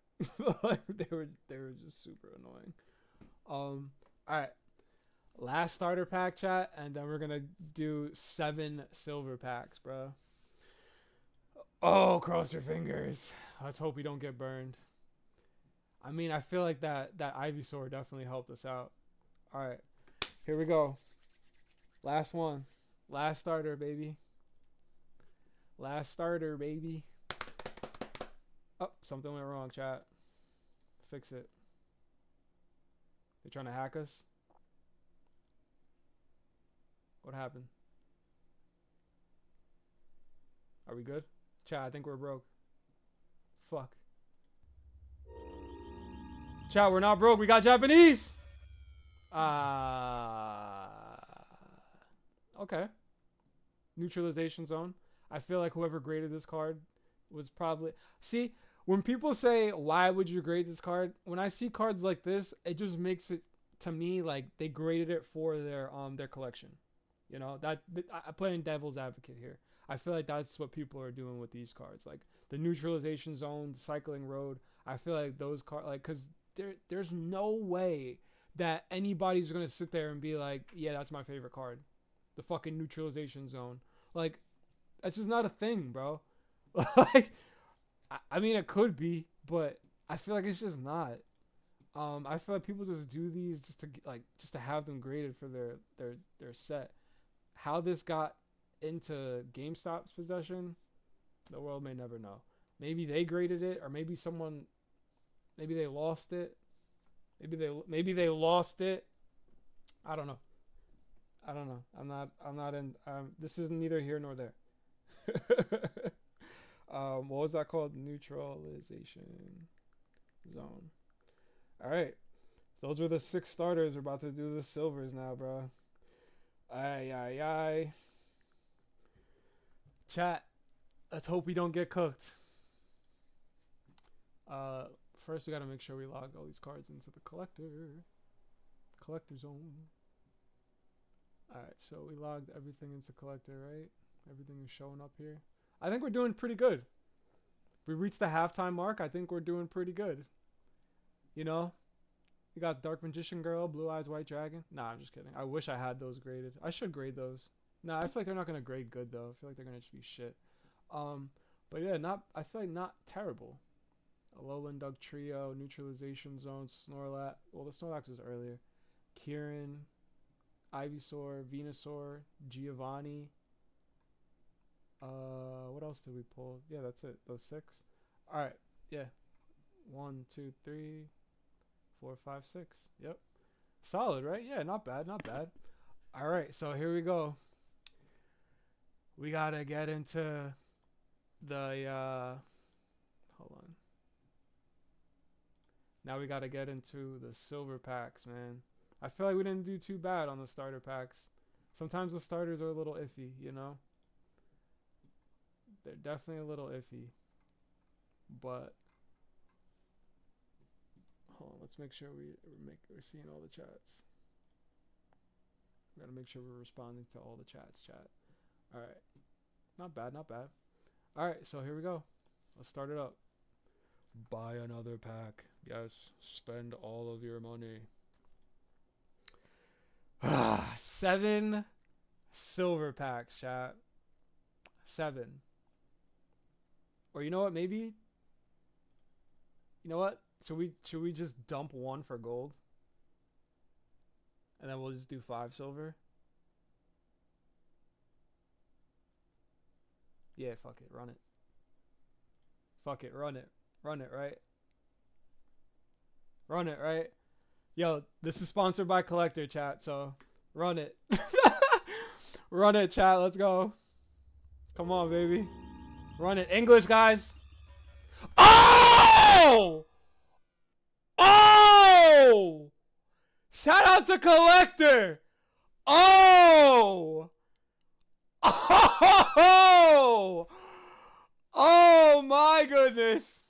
Speaker 1: Like they were just super annoying. Alright. Last starter pack, chat, and then we're gonna do 7 silver packs, bro. Oh, cross your fingers. Let's hope we don't get burned. I mean, I feel like that Ivysaur definitely helped us out. All right, here we go. Last one. Last starter, baby. Last starter, baby. Oh, something went wrong, chat. Fix it. They're trying to hack us. What happened? Are we good? Chat, I think we're broke. Fuck. Chat, we're not broke. We got Japanese. Okay. Neutralization zone. I feel like whoever graded this card was probably... See, when people say, why would you grade this card? When I see cards like this, it just makes it, to me, like they graded it for their collection. You know, I play in devil's advocate here. I feel like that's what people are doing with these cards. Like the neutralization zone, the cycling road. I feel like those cards, like, because there's no way that anybody's going to sit there and be like, yeah, that's my favorite card. The fucking neutralization zone. Like, that's just not a thing, bro. Like, I mean, it could be, but I feel like it's just not. I feel like people just do these just to have them graded for their set. How this got into GameStop's possession, the world may never know. Maybe they graded it, or maybe they lost it. Maybe they lost it. I don't know. I'm not in. This is neither here nor there. What was that called? Neutralization zone. All right. Those were the 6 starters. We're about to do the silvers now, bro. Aye, aye, aye. Chat. Let's hope we don't get cooked. First we gotta make sure we log all these cards into the collector zone. Alright, so we logged everything into collector, right? Everything is showing up here. I think we're doing pretty good. We reached the halftime mark. I think we're doing pretty good. You know? You got Dark Magician Girl, Blue Eyes White Dragon. Nah, I'm just kidding. I wish I had those graded. I should grade those. Nah, I feel like they're not gonna grade good though. I feel like they're gonna just be shit. But yeah, I feel like not terrible. Alolan Doug Trio, Neutralization Zone, Snorlax. Well, the Snorlax was earlier. Kieran, Ivysaur, Venusaur, Giovanni. What else did we pull? Yeah, that's it. Those 6. All right. Yeah. 1, 2, 3, 4, 5, 6. Yep. Solid, right? Yeah, not bad, not bad. All right, so here we go. We gotta get into the hold on. Now we gotta get into the silver packs, man. I feel like we didn't do too bad on the starter packs. Sometimes the starters are a little iffy, you know? They're definitely a little iffy. But hold on, let's make sure we're seeing all the chats. We gotta make sure we're responding to all the chats, chat. Alright. Not bad, not bad. Alright, so here we go. Let's start it up. Buy another pack. Yes, spend all of your money. 7 silver packs, chat. 7. Or you know what? Maybe. You know what? Should we just dump 1 for gold, and then we'll just do 5 silver? Yeah, fuck it, run it. Fuck it, run it, right? Run it, right? Yo, this is sponsored by Collectr, chat. So run it, run it, chat. Let's go. Come on, baby. Run it. English, guys. Oh! Oh! Shout out to Collectr. Oh! Oh! Oh my goodness.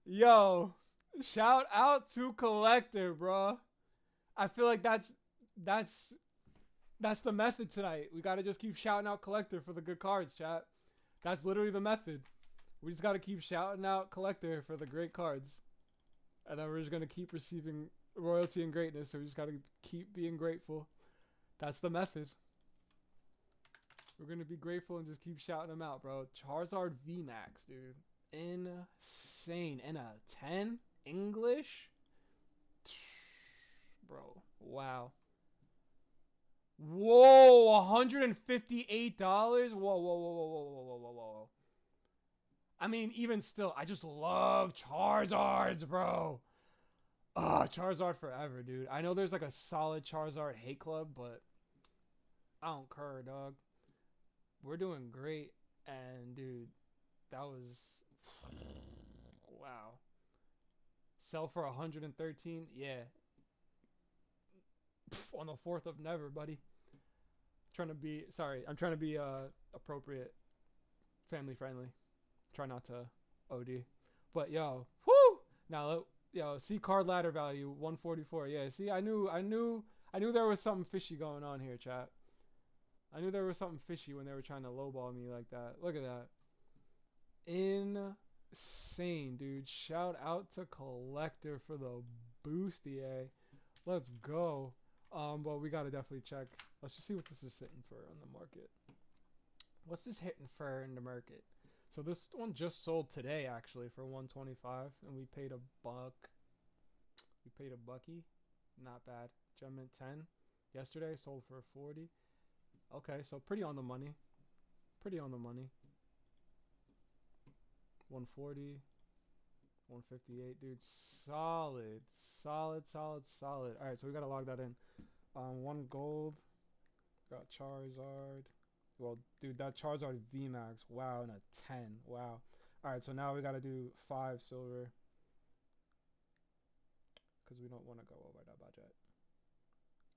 Speaker 1: Yo. Shout out to Collectr, bro. I feel like that's the method tonight. We gotta just keep shouting out Collectr for the good cards, chat. That's literally the method. We just gotta keep shouting out Collectr for the great cards. And then we're just gonna keep receiving royalty and greatness, so we just gotta keep being grateful. That's the method. We're gonna be grateful and just keep shouting them out, bro. Charizard VMAX, dude. Insane. And a 10? English? Bro. Wow. Whoa, $158? Whoa, whoa, whoa, whoa, whoa, whoa, whoa, whoa. I mean, even still, I just love Charizards, bro. Charizard forever, dude. I know there's like a solid Charizard hate club, but I don't care, dog. We're doing great, and dude, that was wow. Sell for 113, yeah. On the 4th of never, buddy. I'm trying to be appropriate, family friendly. Try not to OD. But yo, whoo! Now, yo, see card ladder value 144. Yeah, see, I knew there was something fishy going on here, chat. I knew there was something fishy when they were trying to lowball me like that. Look at that. Insane, dude. Shout out to Collectr for the boosty. Let's go. But we gotta definitely check. Let's just see what this is sitting for on the market. What's this hitting for in the market? So this one just sold today actually for 125, and we paid a buck. We paid a bucky. Not bad. Gem Mint 10. Yesterday sold for 40. Okay, so pretty on the money. Pretty on the money. 140. 158, dude. Solid. Solid, solid, solid. Alright, so we gotta log that in. 1 gold. Got Charizard. Well, dude, that Charizard VMAX. Wow, and a 10. Wow. Alright, so now we gotta do 5 silver. because we don't want to go over that budget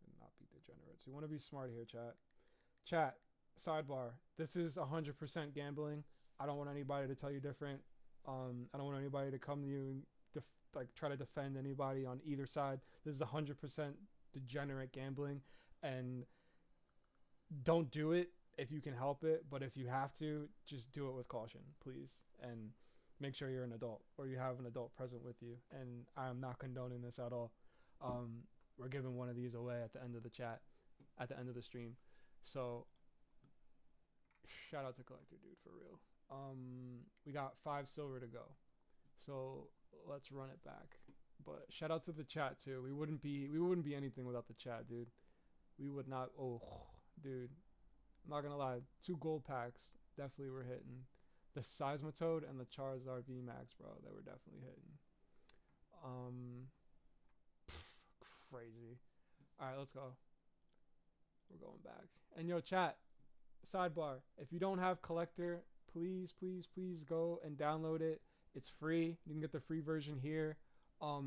Speaker 1: and not be degenerates. We want to be smart here, chat. Chat, sidebar. This is 100% gambling. I don't want anybody to tell you different. I don't want anybody to come to you and like try to defend anybody on either side. This is 100% degenerate gambling, and don't do it if you can help it. But if you have to, just do it with caution, please, and make sure you're an adult or you have an adult present with you. And I'm not condoning this at all. We're giving one of these away at the end of the chat, at the end of the stream. So shout out to Collectr, dude, for real. We got 5 silver to go, so let's run it back. But shout out to the chat too. We wouldn't be anything without the chat, dude. We would not. Oh, dude, I'm not gonna lie. 2 gold packs definitely were hitting. The Seismitoad and the Charizard VMAX, bro, they were definitely hitting. Crazy. All right, let's go. We're going back. And yo, chat, sidebar, if you don't have Collectr, please go and download it. It's free. You can get the free version here.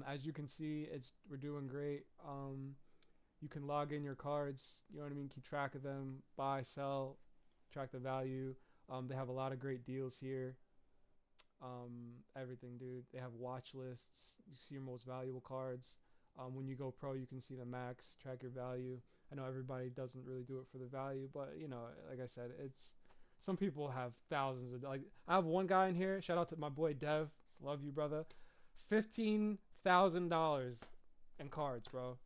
Speaker 1: As you can see, we're doing great. You can log in your cards, you know what I mean, keep track of them, buy, sell, track the value. They have a lot of great deals here. Everything, dude. They have watch lists. You see your most valuable cards. When you go pro, you can see the max, track your value. I know everybody doesn't really do it for the value, but you know, like I said, it's some people have thousands of, like, I have one guy in here, shout out to my boy Dev, love you, brother. $15,000 in cards, bro.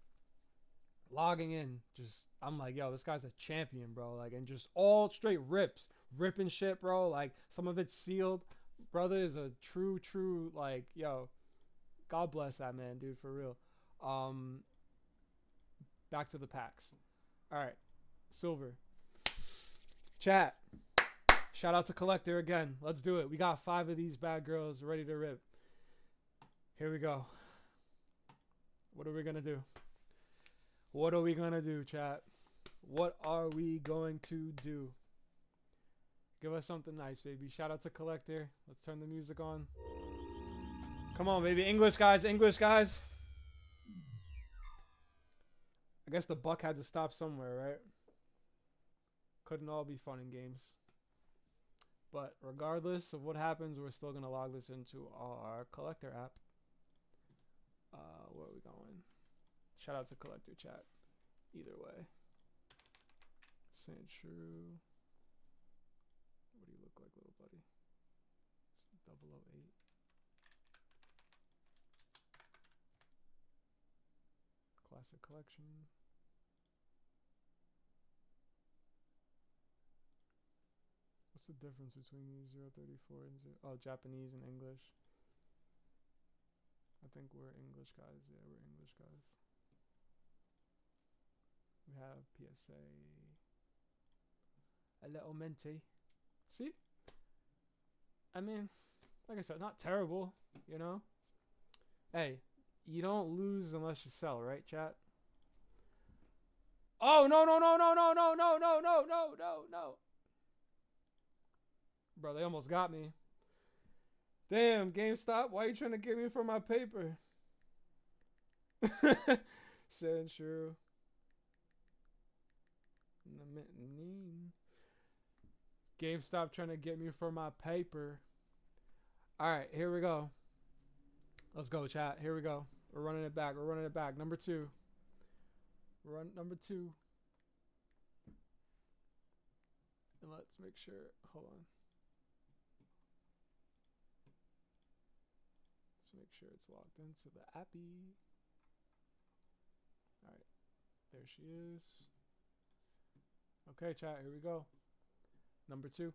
Speaker 1: Logging in, just, I'm like, yo, this guy's a champion, bro. Like, and just all straight ripping shit, bro. Like, some of it's sealed. Brother is a true, like, yo, God bless that man, dude, for real. Back to the packs. All right, silver. Chat, shout out to Collectr again. Let's do it. We got 5 of these bad girls ready to rip. Here we go. What are we gonna do? What are we gonna do, chat? What are we going to do? Give us something nice, baby. Shout out to Collectr. Let's turn the music on. Come on, baby. English guys, English guys. I guess the buck had to stop somewhere, right? Couldn't all be fun and games. But regardless of what happens, we're still going to log this into our Collectr app. Where are we going? Shout out to Collectr chat. Either way. Saint True. What do you look like, little buddy? It's 008. Classic collection. What's the difference between these 034 and 0? Oh, Japanese and English. I think we're English guys. Yeah, we're English guys. We have PSA. A little minty. See? I mean, like I said, not terrible, you know? Hey, you don't lose unless you sell, right, chat? Oh, no. Bro, they almost got me. Damn, GameStop, why are you trying to get me for my paper? Said true. GameStop trying to get me for my paper. Alright, here we go. Let's go, chat. Here we go. We're running it back. We're running it back. Number 2. Run number 2. And let's make sure. Hold on. Let's make sure it's logged into the appy. Alright. There she is. Okay, chat. Here we go. Number 2.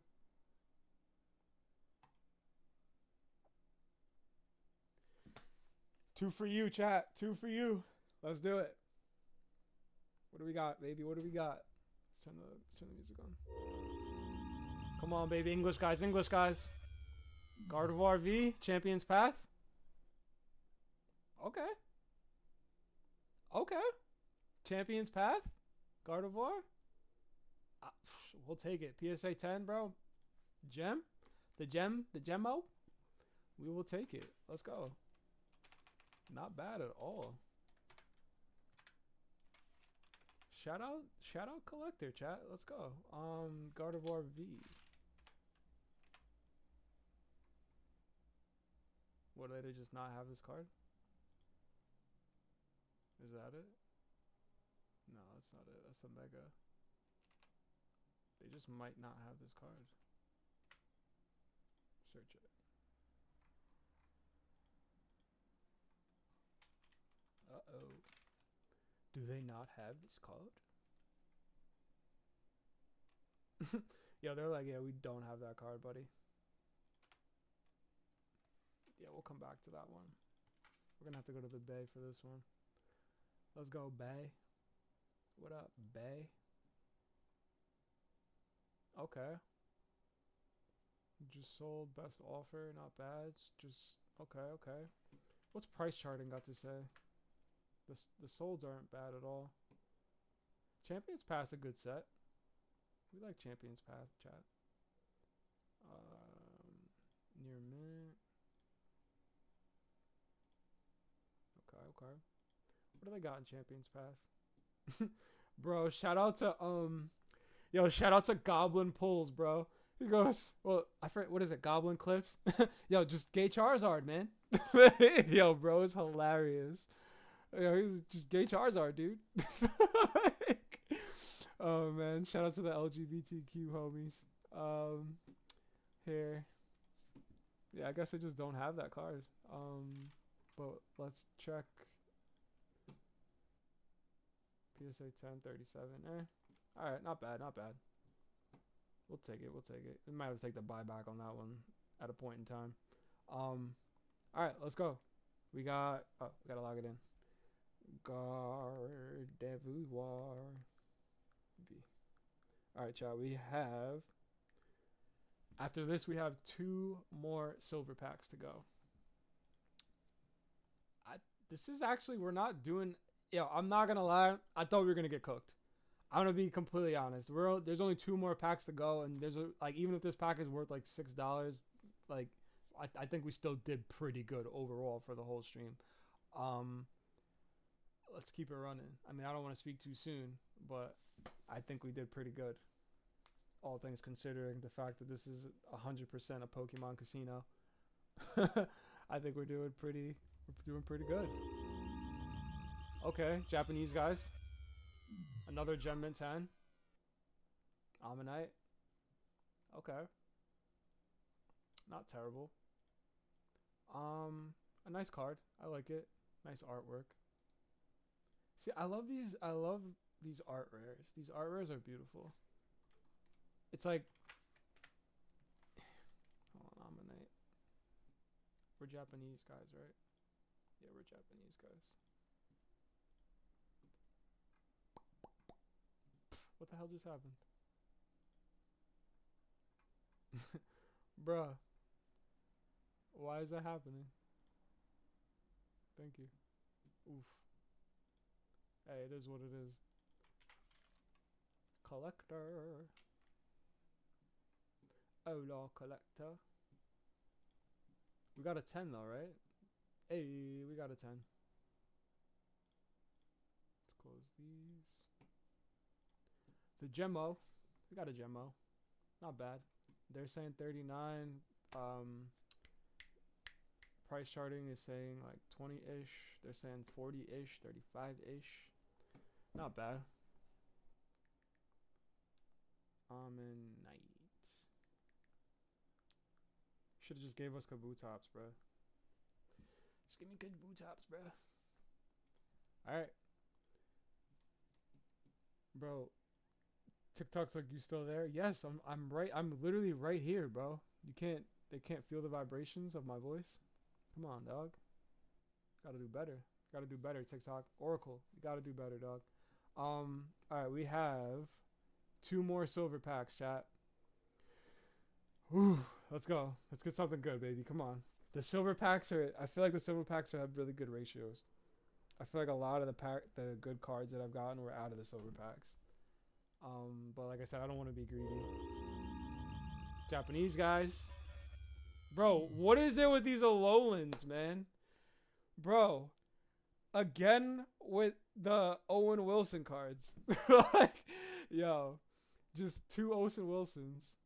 Speaker 1: Two for you, chat. 2 for you. Let's do it. What do we got, baby? What do we got? Let's turn the music on. Come on, baby. English guys. English guys. Gardevoir V. Champion's Path. Okay. Okay. Champion's Path. Gardevoir. We'll take it. PSA 10, bro. Gem. The Gemmo. We will take it. Let's go. Not bad at all. shout out Collectr, chat. Let's go. Gardevoir V. What, did they just not have this card? Is that it? No, that's not it. That's the mega. They just might not have this card. Search it. Uh-oh. Do they not have this card? Yeah, they're like, yeah, we don't have that card, buddy. Yeah, we'll come back to that one. We're gonna have to go to the Bay for this one. Let's go, Bay. What up, Bay? Okay. Just sold, best offer, not bad. It's just okay, okay. What's price charting got to say? The solds aren't bad at all. Champions Pass a good set. We like Champions Pass, chat. Near mint. Okay, okay. What do they got in Champions Path? Bro, shout out to yo, shout out to Goblin Pulls, bro. He goes, well, I forget, what is it? Goblin Clips? Yo, just gay Charizard, man. Yo, bro, it's hilarious. Yo, he's just gay Charizard, dude. Oh man, shout out to the LGBTQ homies. Here. Yeah, I guess I just don't have that card. But let's check. PSA 10, 37. Alright, not bad, not bad. We'll take it, we'll take it. We might have to take the buyback on that one at a point in time. Alright, let's go. We gotta log it in. Gardevoir V. Alright, chat, we have, after this we have 2 more silver packs to go. This is actually, we're not doing, yo, I'm not gonna lie, I thought we were gonna get cooked. I'm gonna be completely honest. There's only 2 more packs to go, and there's like, even if this pack is worth like $6, like I think we still did pretty good overall for the whole stream. Let's keep it running. I mean, I don't want to speak too soon, but I think we did pretty good. All things considering the fact that this is 100% a Pokemon casino. I think we're doing pretty good. Okay, Japanese guys. Another Gem Mint 10. Ammonite. Okay. Not terrible. A nice card. I like it. Nice artwork. See, I love these art rares. These art rares are beautiful. It's like, hold on, Ammonite. We're Japanese guys, right? Yeah, we're Japanese guys. What the hell just happened? Bruh. Why is that happening? Thank you. Oof. Hey, it is what it is. Collector. Hola, collector. We got a 10 though, right? Hey, we got a 10. Let's close these. The Gemmo. We got a Gemmo. Not bad. They're saying 39. Price charting is saying like 20-ish. They're saying 40-ish, 35-ish. Not bad. Ammonite. Should have just gave us Kabutops, bro. Just give me Kabutops, bro. Alright. Bro. TikTok's like, you still there? Yes, I'm right. I'm literally right here, bro. They can't feel the vibrations of my voice. Come on, dog. Gotta do better. Gotta do better, TikTok. Oracle, you gotta do better, dog. Alright, we have 2 more silver packs, chat. Whew, let's go. Let's get something good, baby. Come on. The silver packs I feel like the silver packs have really good ratios. I feel like a lot of the good cards that I've gotten were out of the silver packs. But like I said, I don't want to be greedy. Japanese guys. Bro, what is it with these Alolans, man? Bro. Again with the Owen Wilson cards. Like, yo, just two Owen Wilsons.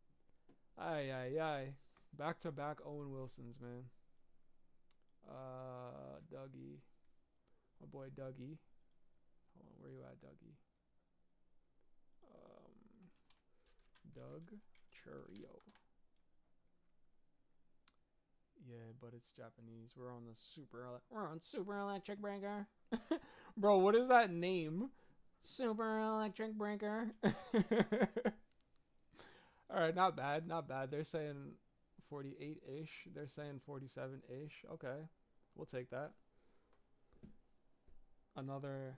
Speaker 1: Aye, aye, aye. Back to back Owen Wilsons, man. Dougie. My boy Dougie. Hold on, where you at, Dougie? Doug Churio. Yeah, but it's Japanese. We're on Super Electric Breaker. Bro, what is that name? Super Electric Breaker. All right, not bad, not bad. They're saying 48-ish. They're saying 47-ish. Okay, we'll take that. Another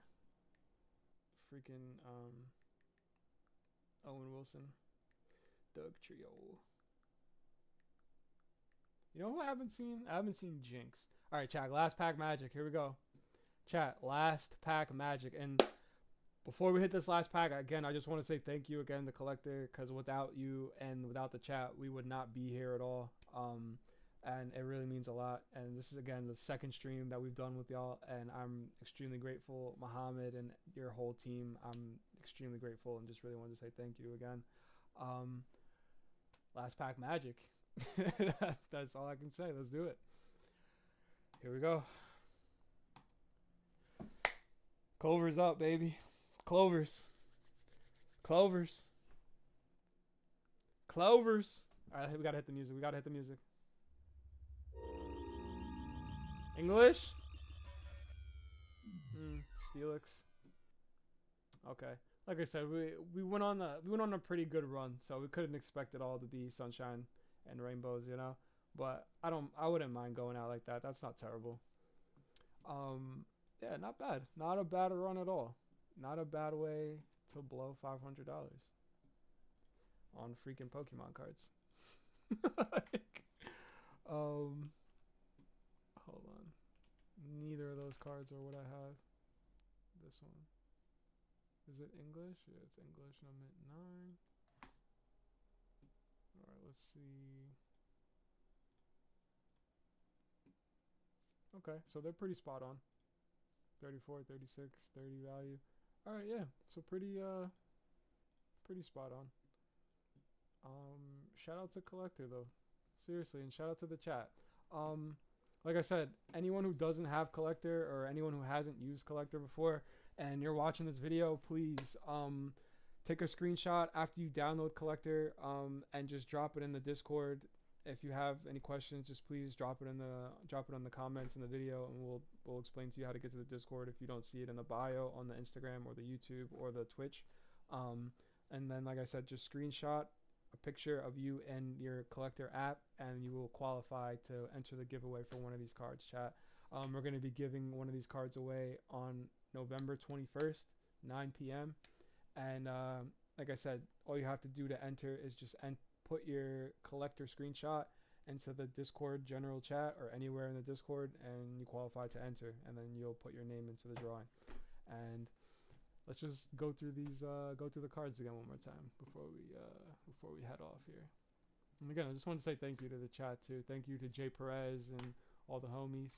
Speaker 1: freaking Owen Wilson, Doug Trio. You know who I haven't seen? I haven't seen Jinx. All right, chat. Last pack magic. Here we go. Chat. Last pack magic. And before we hit this last pack, again, I just want to say thank you again to Collectr, because without you and without the chat, we would not be here at all. And it really means a lot. And this is, again, the second stream that we've done with y'all, and I'm extremely grateful. Muhammad and your whole team, I'm extremely grateful, and just really wanted to say thank you again. Last pack magic. That's all I can say. Let's do it. Here we go. Clovers up, baby. Clovers. Clovers. Clovers. All right, we gotta hit the music. We gotta hit the music. English? Steelix. Okay. Like I said, we went on a pretty good run, so we couldn't expect it all to be sunshine and rainbows, you know. But I wouldn't mind going out like that. That's not terrible. Yeah, not bad. Not a bad run at all. Not a bad way to blow $500 on freaking Pokemon cards. Like, hold on. Neither of those cards are what I have. This one. Is it English? Yeah, it's English, and I'm at 9. Alright, let's see. Okay, so they're pretty spot on. 34, 36, 30 value. Alright, yeah. So pretty spot on. Shout out to Collectr though. Seriously, and shout out to the chat. Like I said, anyone who doesn't have Collectr or anyone who hasn't used Collectr before and you're watching this video, please take a screenshot after you download Collectr and just drop it in the Discord. If you have any questions, just please drop it on the comments in the video, and we'll explain to you how to get to the Discord if you don't see it in the bio on the Instagram or the YouTube or the Twitch. And then, like I said, just screenshot a picture of you and your Collectr app, and you will qualify to enter the giveaway for one of these cards, chat. We're going to be giving one of these cards away on November 21st, 9 p.m. And like I said, all you have to do to enter is just put your Collectr screenshot into the Discord general chat or anywhere in the Discord, and you qualify to enter, and then you'll put your name into the drawing. And let's just go through the cards again one more time before we head off here. And again, I just want to say thank you to the chat too. Thank you to Jay Perez and all the homies.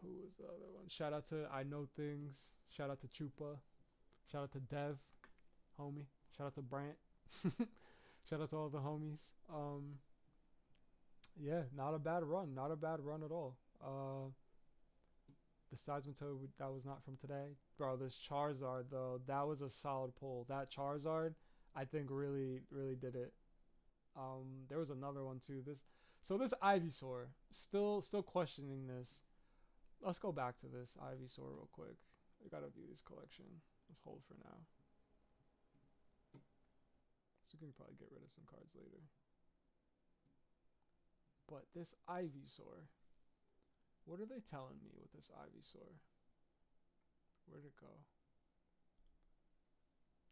Speaker 1: Who was the other one? Shout out to I Know Things. Shout out to Chupa. Shout out to Dev, homie. Shout out to Brant. Shout out to all the homies. Yeah, not a bad run. Not a bad run at all. The Seismitoad, that was not from today. Bro, this Charizard, though, that was a solid pull. That Charizard, I think, really, really did it. There was another one, too. This Ivysaur, still questioning this. Let's go back to this Ivysaur real quick. I gotta view this collection. Let's hold for now. So we can probably get rid of some cards later. But this Ivysaur, what are they telling me with this Ivysaur? Where'd it go?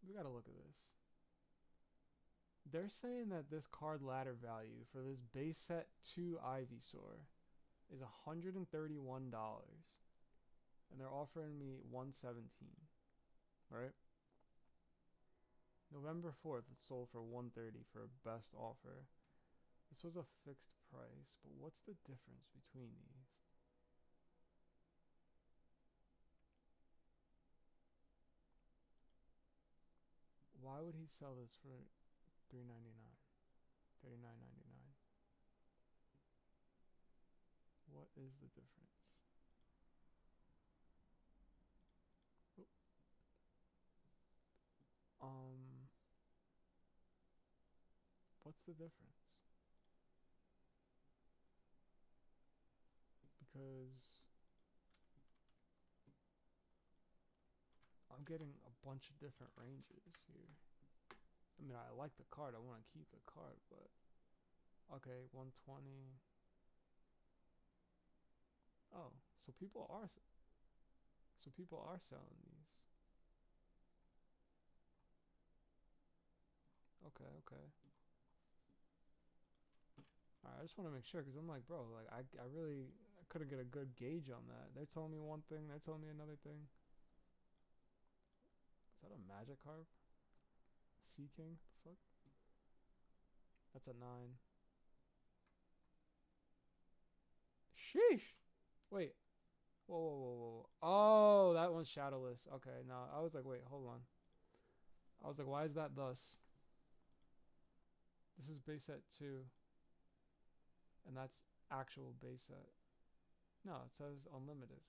Speaker 1: We gotta look at this. They're saying that this card ladder value for this base set 2 Ivysaur is $131. And they're offering me $117. Right? November 4th, it sold for $130 for a best offer. This was a fixed price, but what's the difference between these? Why would he sell this for $3.99? $39.99. What is the difference? Oh, what's the difference? Because I'm getting a bunch of different ranges here. I mean, I like the card. I want to keep the card, but okay, 120. Oh, so people are selling these. Okay, okay. Alright, I just want to make sure because I'm like, bro, like I really I couldn't get a good gauge on that. They're telling me one thing, they're telling me another thing. Is that a magic card? Sea King? The fuck? That's a 9. Sheesh! Wait. Whoa, whoa, whoa, whoa. Oh, that one's shadowless. Okay, no. I was like, wait, hold on. I was like, why is that thus? This is base set 2. And that's actual base set. No, it says unlimited.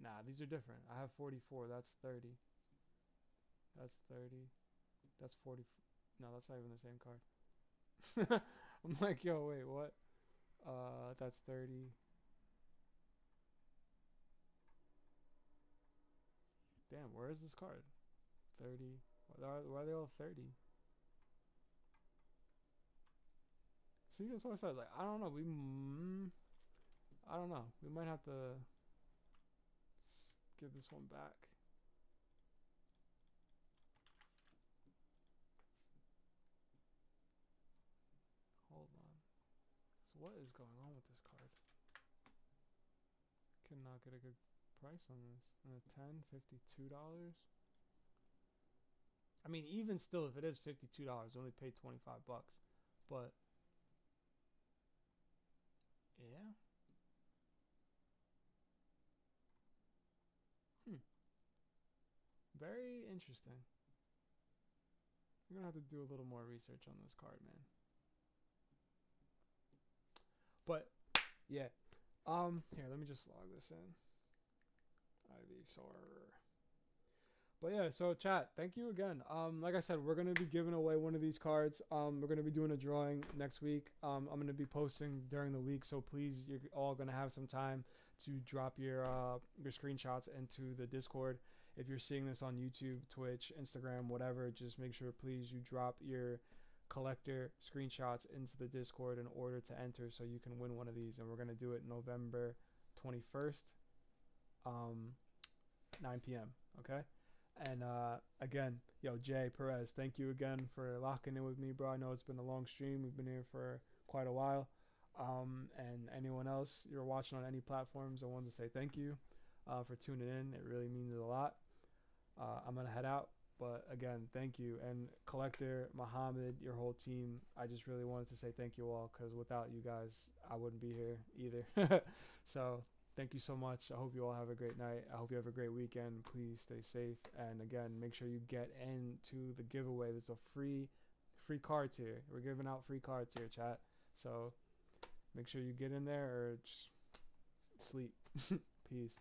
Speaker 1: Nah, these are different. I have 44. That's 30. That's 30. That's 40. No, that's not even the same card. I'm like, yo, wait, what? That's 30. Damn, where is this card? 30. Why are they all 30? See, that's what I said. Like, I don't know. I don't know. We might have to give this one back. Hold on. So what is going on with this card? Cannot get a good price on this. And a 10, $52. I mean, even still, if it is $52, I only paid 25 bucks. But yeah. Very interesting. I'm gonna have to do a little more research on this card, man. But yeah. Here, let me just log this in. Ivysaur. But yeah, so chat, thank you again. Like I said, we're gonna be giving away one of these cards. We're gonna be doing a drawing next week. I'm gonna be posting during the week, so please, you're all gonna have some time to drop your screenshots into the Discord. If you're seeing this on YouTube, Twitch, Instagram, whatever, just make sure, please, you drop your collector screenshots into the Discord in order to enter, so you can win one of these. And we're gonna do it November 21st, 9 p.m. Okay. And again, yo, Jay Perez, thank you again for locking in with me, bro. I know it's been a long stream. We've been here for quite a while. And anyone else you're watching on any platforms, I wanted to say thank you for tuning in. It really means a lot. I'm going to head out. But again, thank you. And Collector, Muhammad, your whole team, I just really wanted to say thank you all because without you guys, I wouldn't be here either. So thank you so much. I hope you all have a great night. I hope you have a great weekend. Please stay safe. And again, make sure you get into the giveaway. There's a free cards here. We're giving out free cards here, chat. So make sure you get in there or just sleep. Peace.